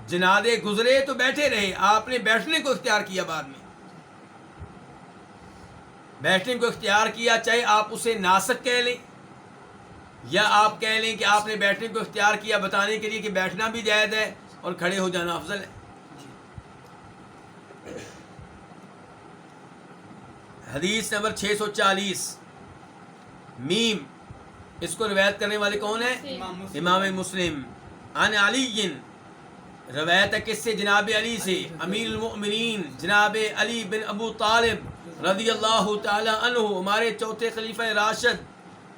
Speaker 1: جنازے گزرے تو بیٹھے رہے، آپ نے بیٹھنے کو اختیار کیا. بعد میں بیٹھنے کو اختیار کیا، چاہے آپ اسے ناسک کہہ لیں یا آپ کہہ لیں کہ آپ نے بیٹھنے کو اختیار کیا بتانے کے لیے کہ بیٹھنا بھی جائز ہے اور کھڑے ہو جانا افضل ہے. حدیث نمبر 640 میم، اس کو روایت کرنے والے کون ہیں؟ امام مسلم. عن علی، روایت ہے کس سے؟ جناب علی سے. امیر المؤمنین جناب علی بن ابو طالب رضی اللہ تعالی عنہ، ہمارے چوتھے خلیفہ راشد،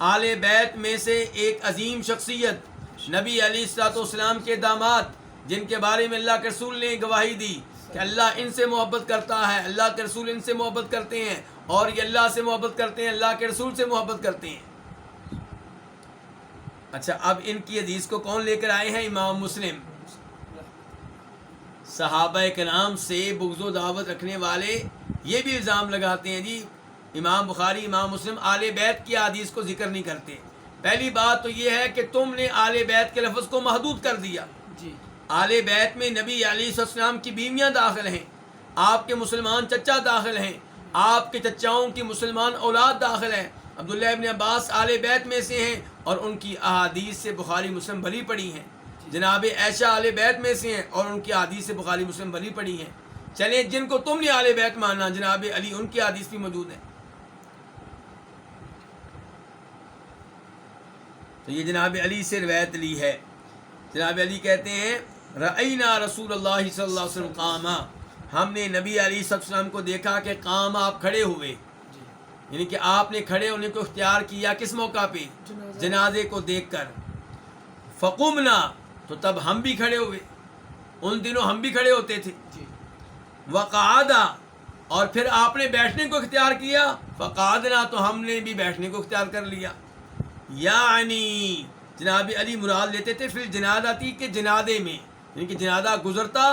Speaker 1: آل بیت میں سے ایک عظیم شخصیت، نبی علیہ الصلوۃ والسلام کے داماد، جن کے بارے میں اللہ کے رسول نے گواہی دی کہ اللہ ان سے محبت کرتا ہے، اللہ کے رسول ان سے محبت کرتے ہیں، اور یہ اللہ سے محبت کرتے ہیں، اللہ کے رسول سے محبت کرتے ہیں. اچھا، اب ان کی حدیث کو کون لے کر آئے ہیں؟ امام مسلم. صحابہ کرام سے بغض و دعوت رکھنے والے یہ بھی الزام لگاتے ہیں جی امام بخاری، امام مسلم آل بیت کی حدیث کو ذکر نہیں کرتے. پہلی بات تو یہ ہے کہ تم نے آل بیت کے لفظ کو محدود کر دیا.
Speaker 2: جی. آل
Speaker 1: بیت میں نبی علیہ السلام کی بیویاں داخل ہیں، آپ کے مسلمان چچا داخل ہیں، آپ کے چچاؤں کی مسلمان اولاد داخل ہیں. عبداللہ ابن عباس آل بیت میں سے ہیں اور ان کی احادیث سے بخاری مسلم بھری پڑی ہیں. جناب عائشہ آل بیت میں سے ہیں اور ان کی حدیث سے بخاری مسلم بھری پڑی ہیں. چلیں، جن کو تم نے آل بیت مانا، جناب علی، ان کی حدیث بھی موجود ہیں. تو یہ جناب علی سے روایت لی ہے. جناب علی کہتے ہیں رأینا رسول اللہ صلی اللہ علیہ وسلم قاما، ہم نے نبی علیہ السلام کو دیکھا کہ قام، آپ کھڑے ہوئے، یعنی کہ آپ نے کھڑے ہونے کو اختیار کیا. کس موقع پہ؟ جنازے کو دیکھ کر. فقمنا، تو تب ہم بھی کھڑے ہوئے. ان دنوں ہم بھی کھڑے ہوتے تھے.
Speaker 2: جی
Speaker 1: وقعدہ اور پھر آپ نے بیٹھنے کو اختیار کیا. فقعدنا تو ہم نے بھی بیٹھنے کو اختیار کر لیا. یعنی جناب علی مراد لیتے تھے فی الجنازہ کہ جنازے میں، یعنی کہ جنازہ گزرتا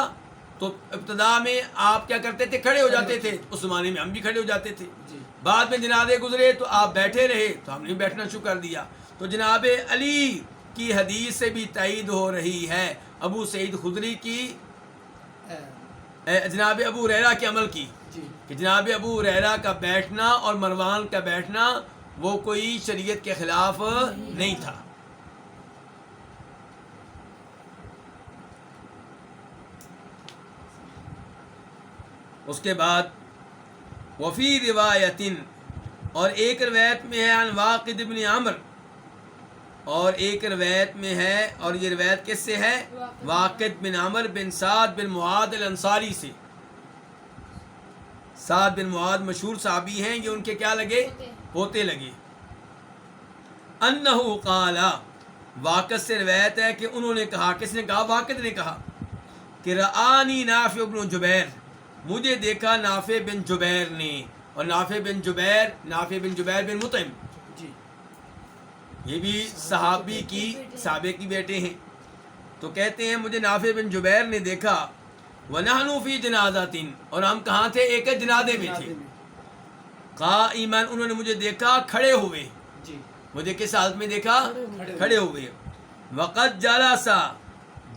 Speaker 1: تو ابتدا میں آپ کیا کرتے تھے؟ کھڑے ہو جاتے تھے. اس زمانے میں ہم بھی کھڑے ہو جاتے تھے.
Speaker 2: جی
Speaker 1: بعد میں جنازے گزرے تو آپ بیٹھے رہے تو ہم نے بیٹھنا شروع کر دیا. تو جناب علی کی حدیث سے بھی تائید ہو رہی ہے ابو سعید خدری کی، جناب ابو ہریرہ کے عمل کی،
Speaker 2: جی
Speaker 1: کہ جناب ابو ہریرہ کا بیٹھنا اور مروان کا بیٹھنا وہ کوئی شریعت کے خلاف نہیں تھا. اس کے بعد وفی روایتن، اور ایک روایت میں ہے عن واقد بن عمر، اور ایک روایت میں ہے، اور یہ روایت کس سے ہے؟ واقد بن عمر بن سعد بن معاذ الانصاری سے. سعد بن معاذ مشہور صحابی ہیں، یہ ان کے کیا لگے؟ پوتے لگے. انہو قال، واقد سے روایت ہے کہ انہوں نے کہا، کس نے کہا؟ واقد نے کہا کہ رآنی نافع بن جبیر، مجھے دیکھا نافع بن جبیر نے. اور نافع بن جبیر بن مطعم،
Speaker 2: جی
Speaker 1: یہ بھی صحابے کی بیٹے ہیں. تو کہتے ہیں مجھے نافع بن جبیر نے دیکھا. وَنَحْنُ فِي جَنَازَةٍ، اور ہم کہاں تھے؟ ایک جنازے میں تھے. قائماً، انہوں نے مجھے دیکھا کھڑے ہوئے.
Speaker 2: جی
Speaker 1: مجھے کس حالت میں دیکھا؟ کھڑے ہوئے. وقد جلسا،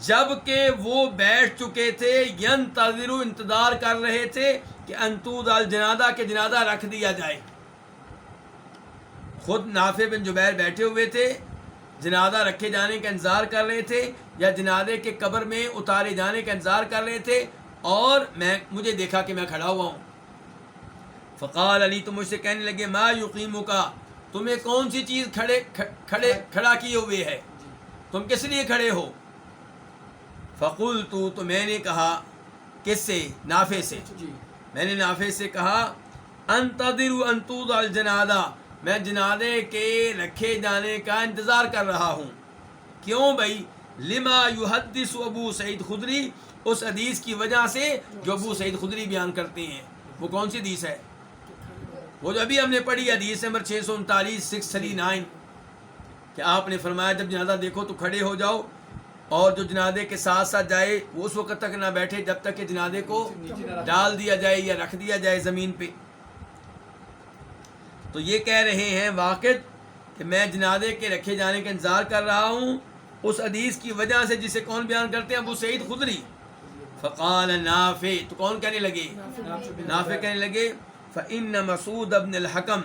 Speaker 1: جب کہ وہ بیٹھ چکے تھے. ینتظر، انتظار کر رہے تھے کہ ان توضع الجنازہ، کہ جنازہ رکھ دیا جائے. خود نافع بن جبیر بیٹھے ہوئے تھے، جنازہ رکھے جانے کا انتظار کر رہے تھے، یا جنازے کے قبر میں اتارے جانے کا انتظار کر رہے تھے، اور مجھے دیکھا کہ میں کھڑا ہوا ہوں. فقال علی، تو مجھ سے کہنے لگے ما یقیمک، تمہیں کون سی چیز کھڑا کیے ہوئے ہے؟ تم کس لیے کھڑے ہو؟ فقلت، تو میں نے کہا، کس سے؟ نافع سے.
Speaker 2: جی
Speaker 1: میں نے نافع سے کہا انتظر ان توضع الجنازہ، میں جنازے کے رکھے جانے کا انتظار کر رہا ہوں. کیوں بھائی؟ لما یحدث ابو سعید خدری، اس حدیث کی وجہ سے جو ابو سعید خدری بیان کرتے ہیں. وہ کون سی حدیث ہے؟ وہ جو ابھی ہم نے پڑھی، حدیث نمبر 639 639، کہ آپ نے فرمایا جب جنازہ دیکھو تو کھڑے ہو جاؤ، اور جو جنازے کے ساتھ ساتھ جائے وہ اس وقت تک نہ بیٹھے جب تک کہ جنازے کو ڈال دیا جائے یا رکھ دیا جائے زمین پہ. تو یہ کہہ رہے ہیں واقد کہ میں جنازے کے رکھے جانے کا انتظار کر رہا ہوں اس حدیث کی وجہ سے جسے کون بیان کرتے ہیں؟ ابو سعید خدری. فقال نافع، تو کون کہنے لگے؟ نافع کہنے لگے فإن مسعود بن الحکم،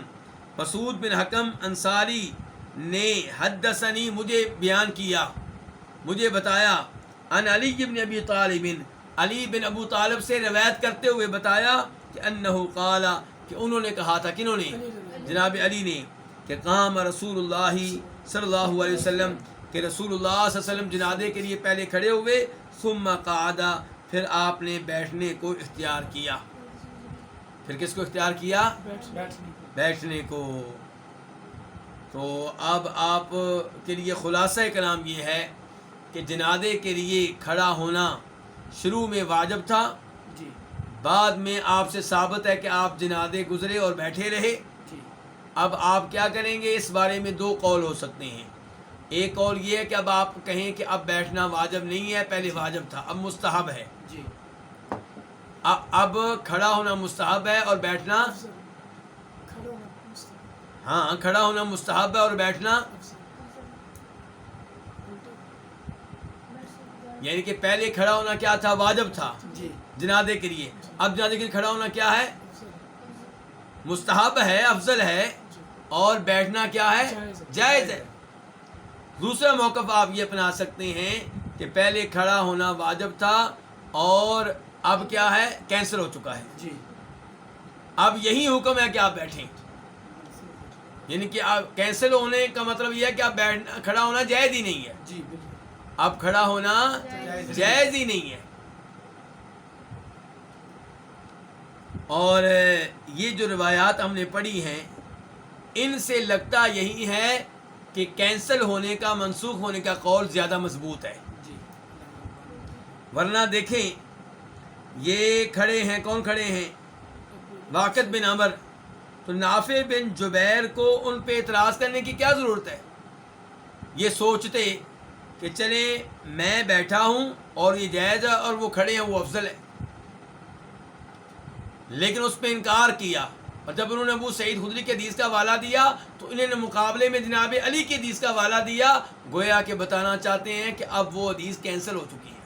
Speaker 1: مسعود بن حکم انصاری نے حدثنی، مجھے بیان کیا، مجھے بتایا، ان علی بن ابی طالب، علی بن ابو طالب سے روایت کرتے ہوئے بتایا کہ انہو قال، کہ انہوں نے کہا تھا. کنہوں نے؟ جناب علی نے، کہ قام رسول اللہ صلی اللہ علیہ وسلم، کہ رسول اللہ صلی اللہ علیہ وسلم جنازے کے لیے پہلے کھڑے ہوئے. ثم قعد، پھر آپ نے بیٹھنے کو اختیار کیا. پھر کس کو اختیار کیا؟ بیٹھنے کو. تو اب آپ کے لیے خلاصہ کلام یہ ہے کہ جنازے کے لیے کھڑا ہونا شروع میں واجب تھا،
Speaker 2: جی
Speaker 1: بعد میں آپ سے ثابت ہے کہ آپ جنازے گزرے اور بیٹھے رہے.
Speaker 2: جی
Speaker 1: اب آپ کیا کریں گے؟ اس بارے میں دو قول ہو سکتے ہیں. ایک قول یہ ہے کہ اب آپ کہیں کہ اب بیٹھنا واجب نہیں ہے، پہلے واجب تھا، اب مستحب ہے.
Speaker 2: جی
Speaker 1: اب کھڑا ہونا مستحب ہے اور بیٹھنا، ہاں کھڑا ہونا مستحب ہے اور بیٹھنا، یعنی کہ پہلے کھڑا ہونا کیا تھا؟ واجب تھا
Speaker 2: جی
Speaker 1: جنازے کے لیے. اب جنازے کے لیے کھڑا ہونا کیا ہے؟ مستحب ہے، افضل ہے، اور بیٹھنا کیا ہے؟ جائز ہے. دوسرا موقف آپ یہ اپنا سکتے ہیں کہ پہلے کھڑا ہونا واجب تھا اور اب کیا ہے؟ کینسل ہو چکا ہے.
Speaker 2: جی
Speaker 1: اب یہی حکم ہے کہ آپ بیٹھیں، یعنی کہ آپ کینسل ہونے کا مطلب یہ ہے کہ آپ بیٹھنا، کھڑا ہونا جائز ہی نہیں ہے.
Speaker 2: جی بالکل
Speaker 1: اب کھڑا ہونا جائز ہی نہیں ہے. اور یہ جو روایات ہم نے پڑھی ہیں ان سے لگتا یہی ہے کہ کینسل ہونے کا، منسوخ ہونے کا قول زیادہ مضبوط ہے.
Speaker 2: جی
Speaker 1: ورنہ دیکھیں یہ کھڑے ہیں، کون کھڑے ہیں؟ واقد بن عمر. تو نافع بن جبیر کو ان پہ اعتراض کرنے کی کیا ضرورت ہے؟ یہ سوچتے کہ چلے میں بیٹھا ہوں اور یہ جائز ہے اور وہ کھڑے ہیں وہ افضل ہے، لیکن اس پہ انکار کیا. اور جب انہوں نے ابو سعید خدری کے حدیث کا حوالہ دیا تو انہوں نے مقابلے میں جناب علی کے حدیث کا حوالہ دیا، گویا کہ بتانا چاہتے ہیں کہ اب وہ حدیث کینسل ہو چکی ہے.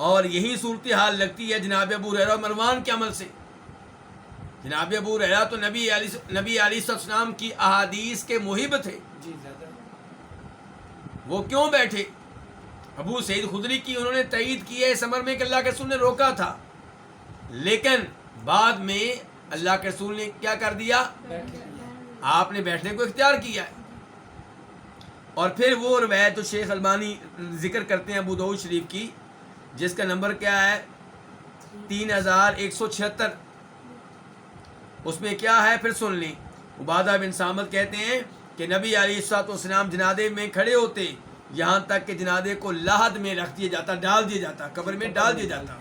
Speaker 1: اور یہی صورتحال لگتی ہے جناب ابو ہریرہ اور مروان کے عمل سے. جناب ابو ہریرہ تو نبی علیہ السلام کی احادیث کے محب تھے، وہ کیوں بیٹھے؟ ابو سعید خدری کی انہوں نے تائید کی ہے اس امر میں کہ اللہ کے رسول نے روکا تھا، لیکن بعد میں اللہ کے رسول نے کیا کر دیا؟ آپ نے بیٹھنے کو اختیار کیا ہے. اور پھر وہ روایت تو شیخ البانی ذکر کرتے ہیں ابو داؤد شریف کی، جس کا نمبر کیا ہے 3176. اس میں کیا ہے پھر سن لیں. عبادہ بن صامت کہتے ہیں کہ نبی علیہ السلام جنازے میں کھڑے ہوتے یہاں تک کہ جنازے کو لحد میں رکھ دیا جاتا، ڈال دیا جاتا، قبر میں ڈال دیا جاتا.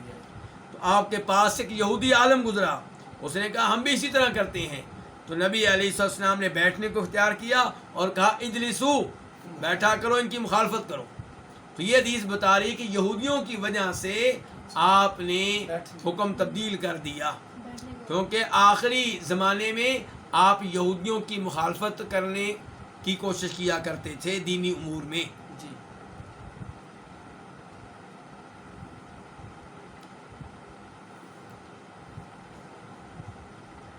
Speaker 1: تو آپ کے پاس ایک یہودی عالم گزرا، اس نے کہا ہم بھی اسی طرح کرتے ہیں. تو نبی علیہ السلام نے بیٹھنے کو اختیار کیا اور کہا اجلسو، بیٹھا کرو، ان کی مخالفت کرو. تو یہ حدیث بتا رہی کہ یہودیوں کی وجہ سے آپ نے حکم تبدیل کر دیا، کیونکہ آخری زمانے میں آپ یہودیوں کی مخالفت کرنے کی کوشش کیا کرتے تھے دینی امور میں.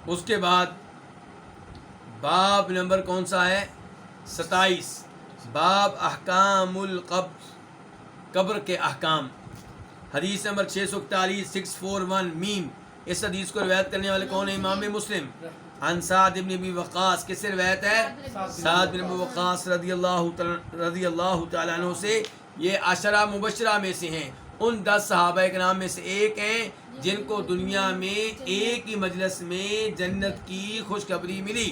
Speaker 1: اس کے بعد باب نمبر کون سا ہے 27، باب احکام القبر، قبر کے احکام. حدیث نمبر 641 641 میم. اس حدیث کو روایت کرنے والے کون ہیں؟ امام مسلم. عن سعد بن ابی وقاص، کس سے روایت ہے؟ سعد بن ابی وقاص رضی اللہ تعالیٰ عنہ سے. یہ عشرہ مبشرہ میں سے ہیں، ان 10 صحابہ کرام میں سے ایک ہیں جن کو دنیا میں ایک ہی مجلس میں جنت کی خوشخبری ملی.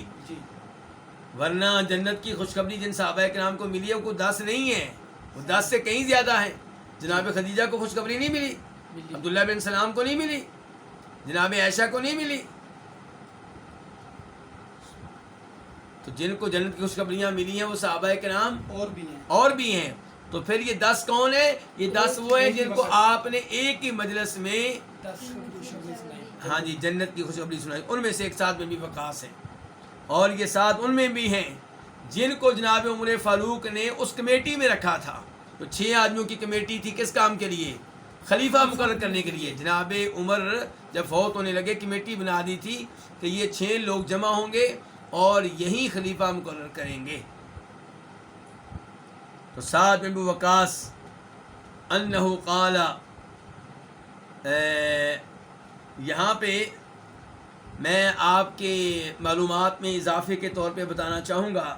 Speaker 1: ورنہ جنت کی خوشخبری جن صحابہ کرام کو ملی ہے وہ 10 نہیں ہیں، وہ 10 سے کہیں زیادہ ہیں. جناب خدیجہ کو خوشخبری نہیں ملی، عبداللہ بن سلام کو نہیں ملی، جناب عائشہ کو نہیں ملی. تو جن کو جنت کی خوشخبریاں ملی ہیں وہ صحابہ کرام اور بھی ہیں. تو پھر یہ 10 کون ہیں؟ یہ 10 وہ ہیں جن کو آپ نے ایک ہی مجلس میں ہاں جی جنت کی خوشخبری سنائی. ان میں سے ایک سعد بن ابی وقاص ہیں، اور یہ سعد ان میں بھی ہیں جن کو جناب عمر فاروق نے اس کمیٹی میں رکھا تھا. تو 6 آدمیوں کی کمیٹی تھی، کس کام کے لیے؟ خلیفہ مقرر کرنے کے لیے. جناب عمر جب فوت ہونے لگے کمیٹی بنا دی تھی کہ یہ 6 لوگ جمع ہوں گے اور یہی خلیفہ مقرر کریں گے. تو سعد بن ابی وقاص انہ قال، یہاں پہ میں آپ کے معلومات میں اضافے کے طور پہ بتانا چاہوں گا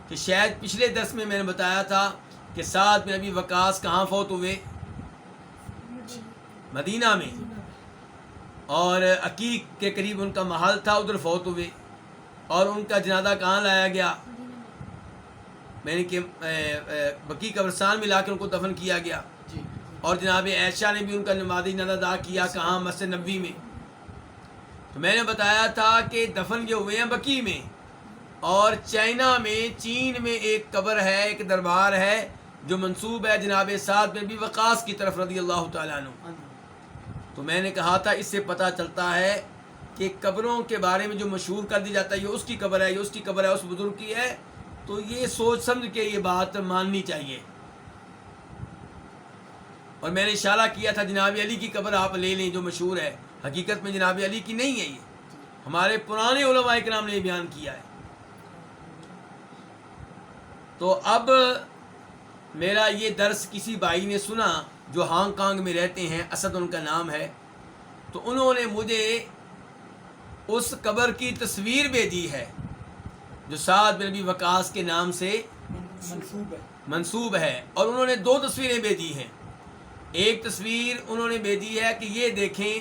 Speaker 1: کہ شاید پچھلے درس میں نے بتایا تھا کہ سعد بن ابی وقاص کہاں فوت ہوئے؟ مدینہ میں، اور عقیق کے قریب ان کا محل تھا، ادھر فوت ہوئے. اور ان کا جنازہ کہاں لایا گیا؟ میں نے کہ بقیع قبرستان میں لا کے ان کو دفن کیا گیا. اور جناب عائشہ نے بھی ان کا نمازی جنازہ ادا کیا، کہاں؟ مسجد نبوی میں. تو میں نے بتایا تھا کہ دفن جو ہوئے ہیں بقیع میں، اور چائنا میں، چین میں ایک قبر ہے، ایک دربار ہے جو منسوب ہے جناب سعد بن ابی وقاص کی طرف رضی اللہ تعالیٰ عنہ. تو میں نے کہا تھا اس سے پتہ چلتا ہے کہ قبروں کے بارے میں جو مشہور کر دی جاتا ہے یہ اس کی قبر ہے، یہ اس کی قبر ہے، اس بزرگ کی ہے، تو یہ سوچ سمجھ کے یہ بات ماننی چاہیے. اور میں نے اشارہ کیا تھا جناب علی کی قبر آپ لے لیں جو مشہور ہے، حقیقت میں جناب علی کی نہیں ہے، یہ ہمارے پرانے علماء کرام نے بیان کیا ہے. تو اب میرا یہ درس کسی بھائی نے سنا جو ہانگ کانگ میں رہتے ہیں، اسد ان کا نام ہے. تو انہوں نے مجھے اس قبر کی تصویر بھیجی ہے جو سعد بن ابی وقاص کے نام سے منسوب ہے، اور انہوں نے 2 تصویریں بھیجی ہیں. ایک تصویر انہوں نے بھیجی ہے کہ یہ دیکھیں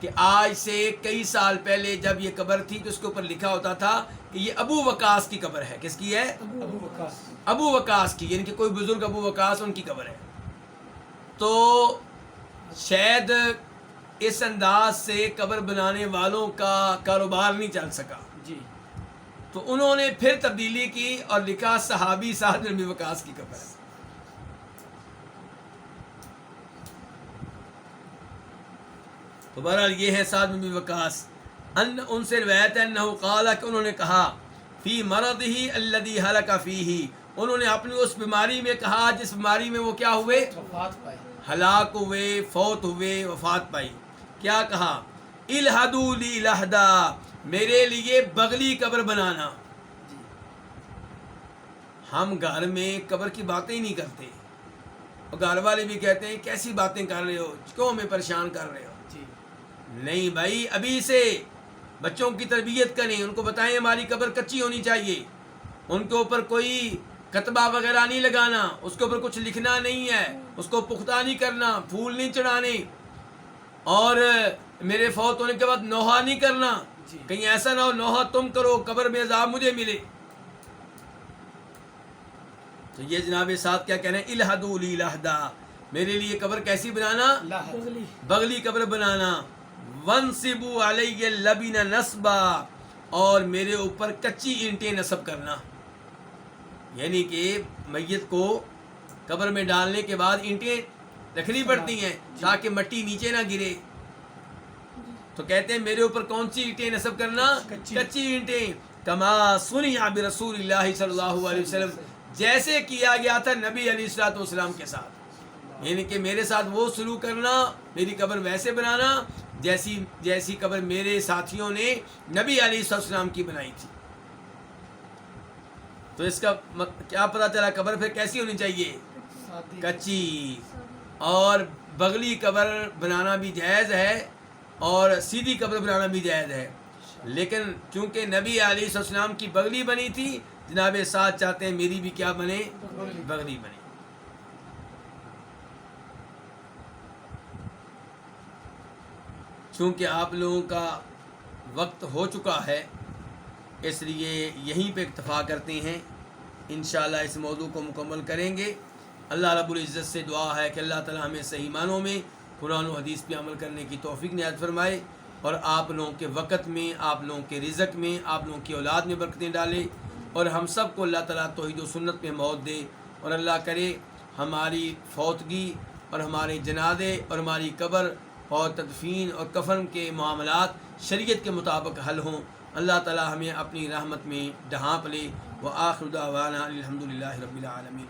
Speaker 1: کہ آج سے کئی سال پہلے جب یہ قبر تھی تو اس کے اوپر لکھا ہوتا تھا کہ یہ ابو وقاص کی قبر ہے. کس کی ہے؟ ابو وقاص کی، یعنی کہ کوئی بزرگ ابو وقاص ان کی قبر ہے. تو شاید اس انداز سے قبر بنانے والوں کا کاروبار نہیں چل سکا
Speaker 2: جی.
Speaker 1: تو انہوں نے پھر تبدیلی کی اور لکھا صحابی سعد بن ابی وقاص کی قبر ہے. تو بہرحال یہ ہے سعد بن ابی وقاص. ان سے روایت ہے انہو قال کہ انہوں نے کہا فی مرضہ الذی ہلک فیہ، انہوں نے اپنی اس بیماری میں کہا جس بیماری میں وہ کیا ہوئے؟
Speaker 2: وفات پائے.
Speaker 1: ہلاک ہوئے، فوت ہوئے، وفات پائی. کیا کہا؟ الہدوا لی لہدا، میرے لیے بغلی قبر بنانا. ہم گھر میں قبر کی باتیں ہی نہیں کرتے، اور گھر والے بھی کہتے ہیں کیسی باتیں کر رہے ہو، کیوں ہمیں پریشان کر رہے ہو.
Speaker 2: جی.
Speaker 1: نہیں بھائی، ابھی سے بچوں کی تربیت کریں، ان کو بتائیں ہماری قبر کچی ہونی چاہیے، ان کے اوپر کوئی کتبہ وغیرہ نہیں لگانا، اس کے اوپر کچھ لکھنا نہیں ہے، اس کو پختہ نہیں کرنا، پھول نہیں چڑھانے، اور میرے فوت ہونے کے بعد نوحہ نہیں کرنا.
Speaker 2: جی.
Speaker 1: کہیں ایسا نہ ہو نوحہ تم کرو، قبر میں عذاب مجھے ملے. تو یہ جناب ساتھ کیا کہہ رہے ہیں؟ الہدوا لی لہدا، میرے لیے قبر کیسی بنانا؟
Speaker 2: بغلی.
Speaker 1: بغلی قبر بنانا. وانصبوا علی اللبن نصبا، اور میرے اوپر کچی اینٹیں نصب کرنا. یعنی کہ میت کو قبر میں ڈالنے کے بعد اینٹیں رکھنی پڑتی ہیں تاکہ مٹی نیچے نہ گرے. تو کہتے ہیں میرے اوپر کون سی اینٹیں نصب کرنا؟ کچی اینٹیں. کما صنع برسول اللہ صلی اللہ علیہ وسلم، جیسے کیا گیا تھا نبی علیہ الصلوۃ والسلام کے ساتھ. یعنی کہ میرے ساتھ وہ سلوک کرنا، میری قبر ویسے بنانا جیسی قبر میرے ساتھیوں نے نبی علیہ السلام کی بنائی تھی. تو اس کا کیا پتہ چلا قبر پھر کیسی ہونی چاہیے؟ کچی. اور بغلی قبر بنانا بھی جائز ہے اور سیدھی قبر بنانا بھی جائز ہے، لیکن چونکہ نبی علیہ السلام کی بغلی بنی تھی، جناب ساتھ چاہتے ہیں میری بھی کیا بنے؟ بغلی بنے. چونکہ آپ لوگوں کا وقت ہو چکا ہے، اس لیے یہیں پہ اکتفا کرتے ہیں. انشاءاللہ اس موضوع کو مکمل کریں گے. اللہ رب العزت سے دعا ہے کہ اللہ تعالی ہمیں صحیح معنوں میں قرآن و حدیث پہ عمل کرنے کی توفیق عنایت فرمائے، اور آپ لوگوں کے وقت میں، آپ لوگوں کے رزق میں، آپ لوگوں کی اولاد میں برکتیں ڈالے، اور ہم سب کو اللہ تعالیٰ توحید و سنت میں موت دے. اور اللہ کرے ہماری فوتگی اور ہمارے جنازے اور ہماری قبر اور تدفین اور کفن کے معاملات شریعت کے مطابق حل ہوں. اللہ تعالیٰ ہمیں اپنی رحمت میں ڈھانپ لے. وآخر دعوانا الحمدللہ رب العالمین.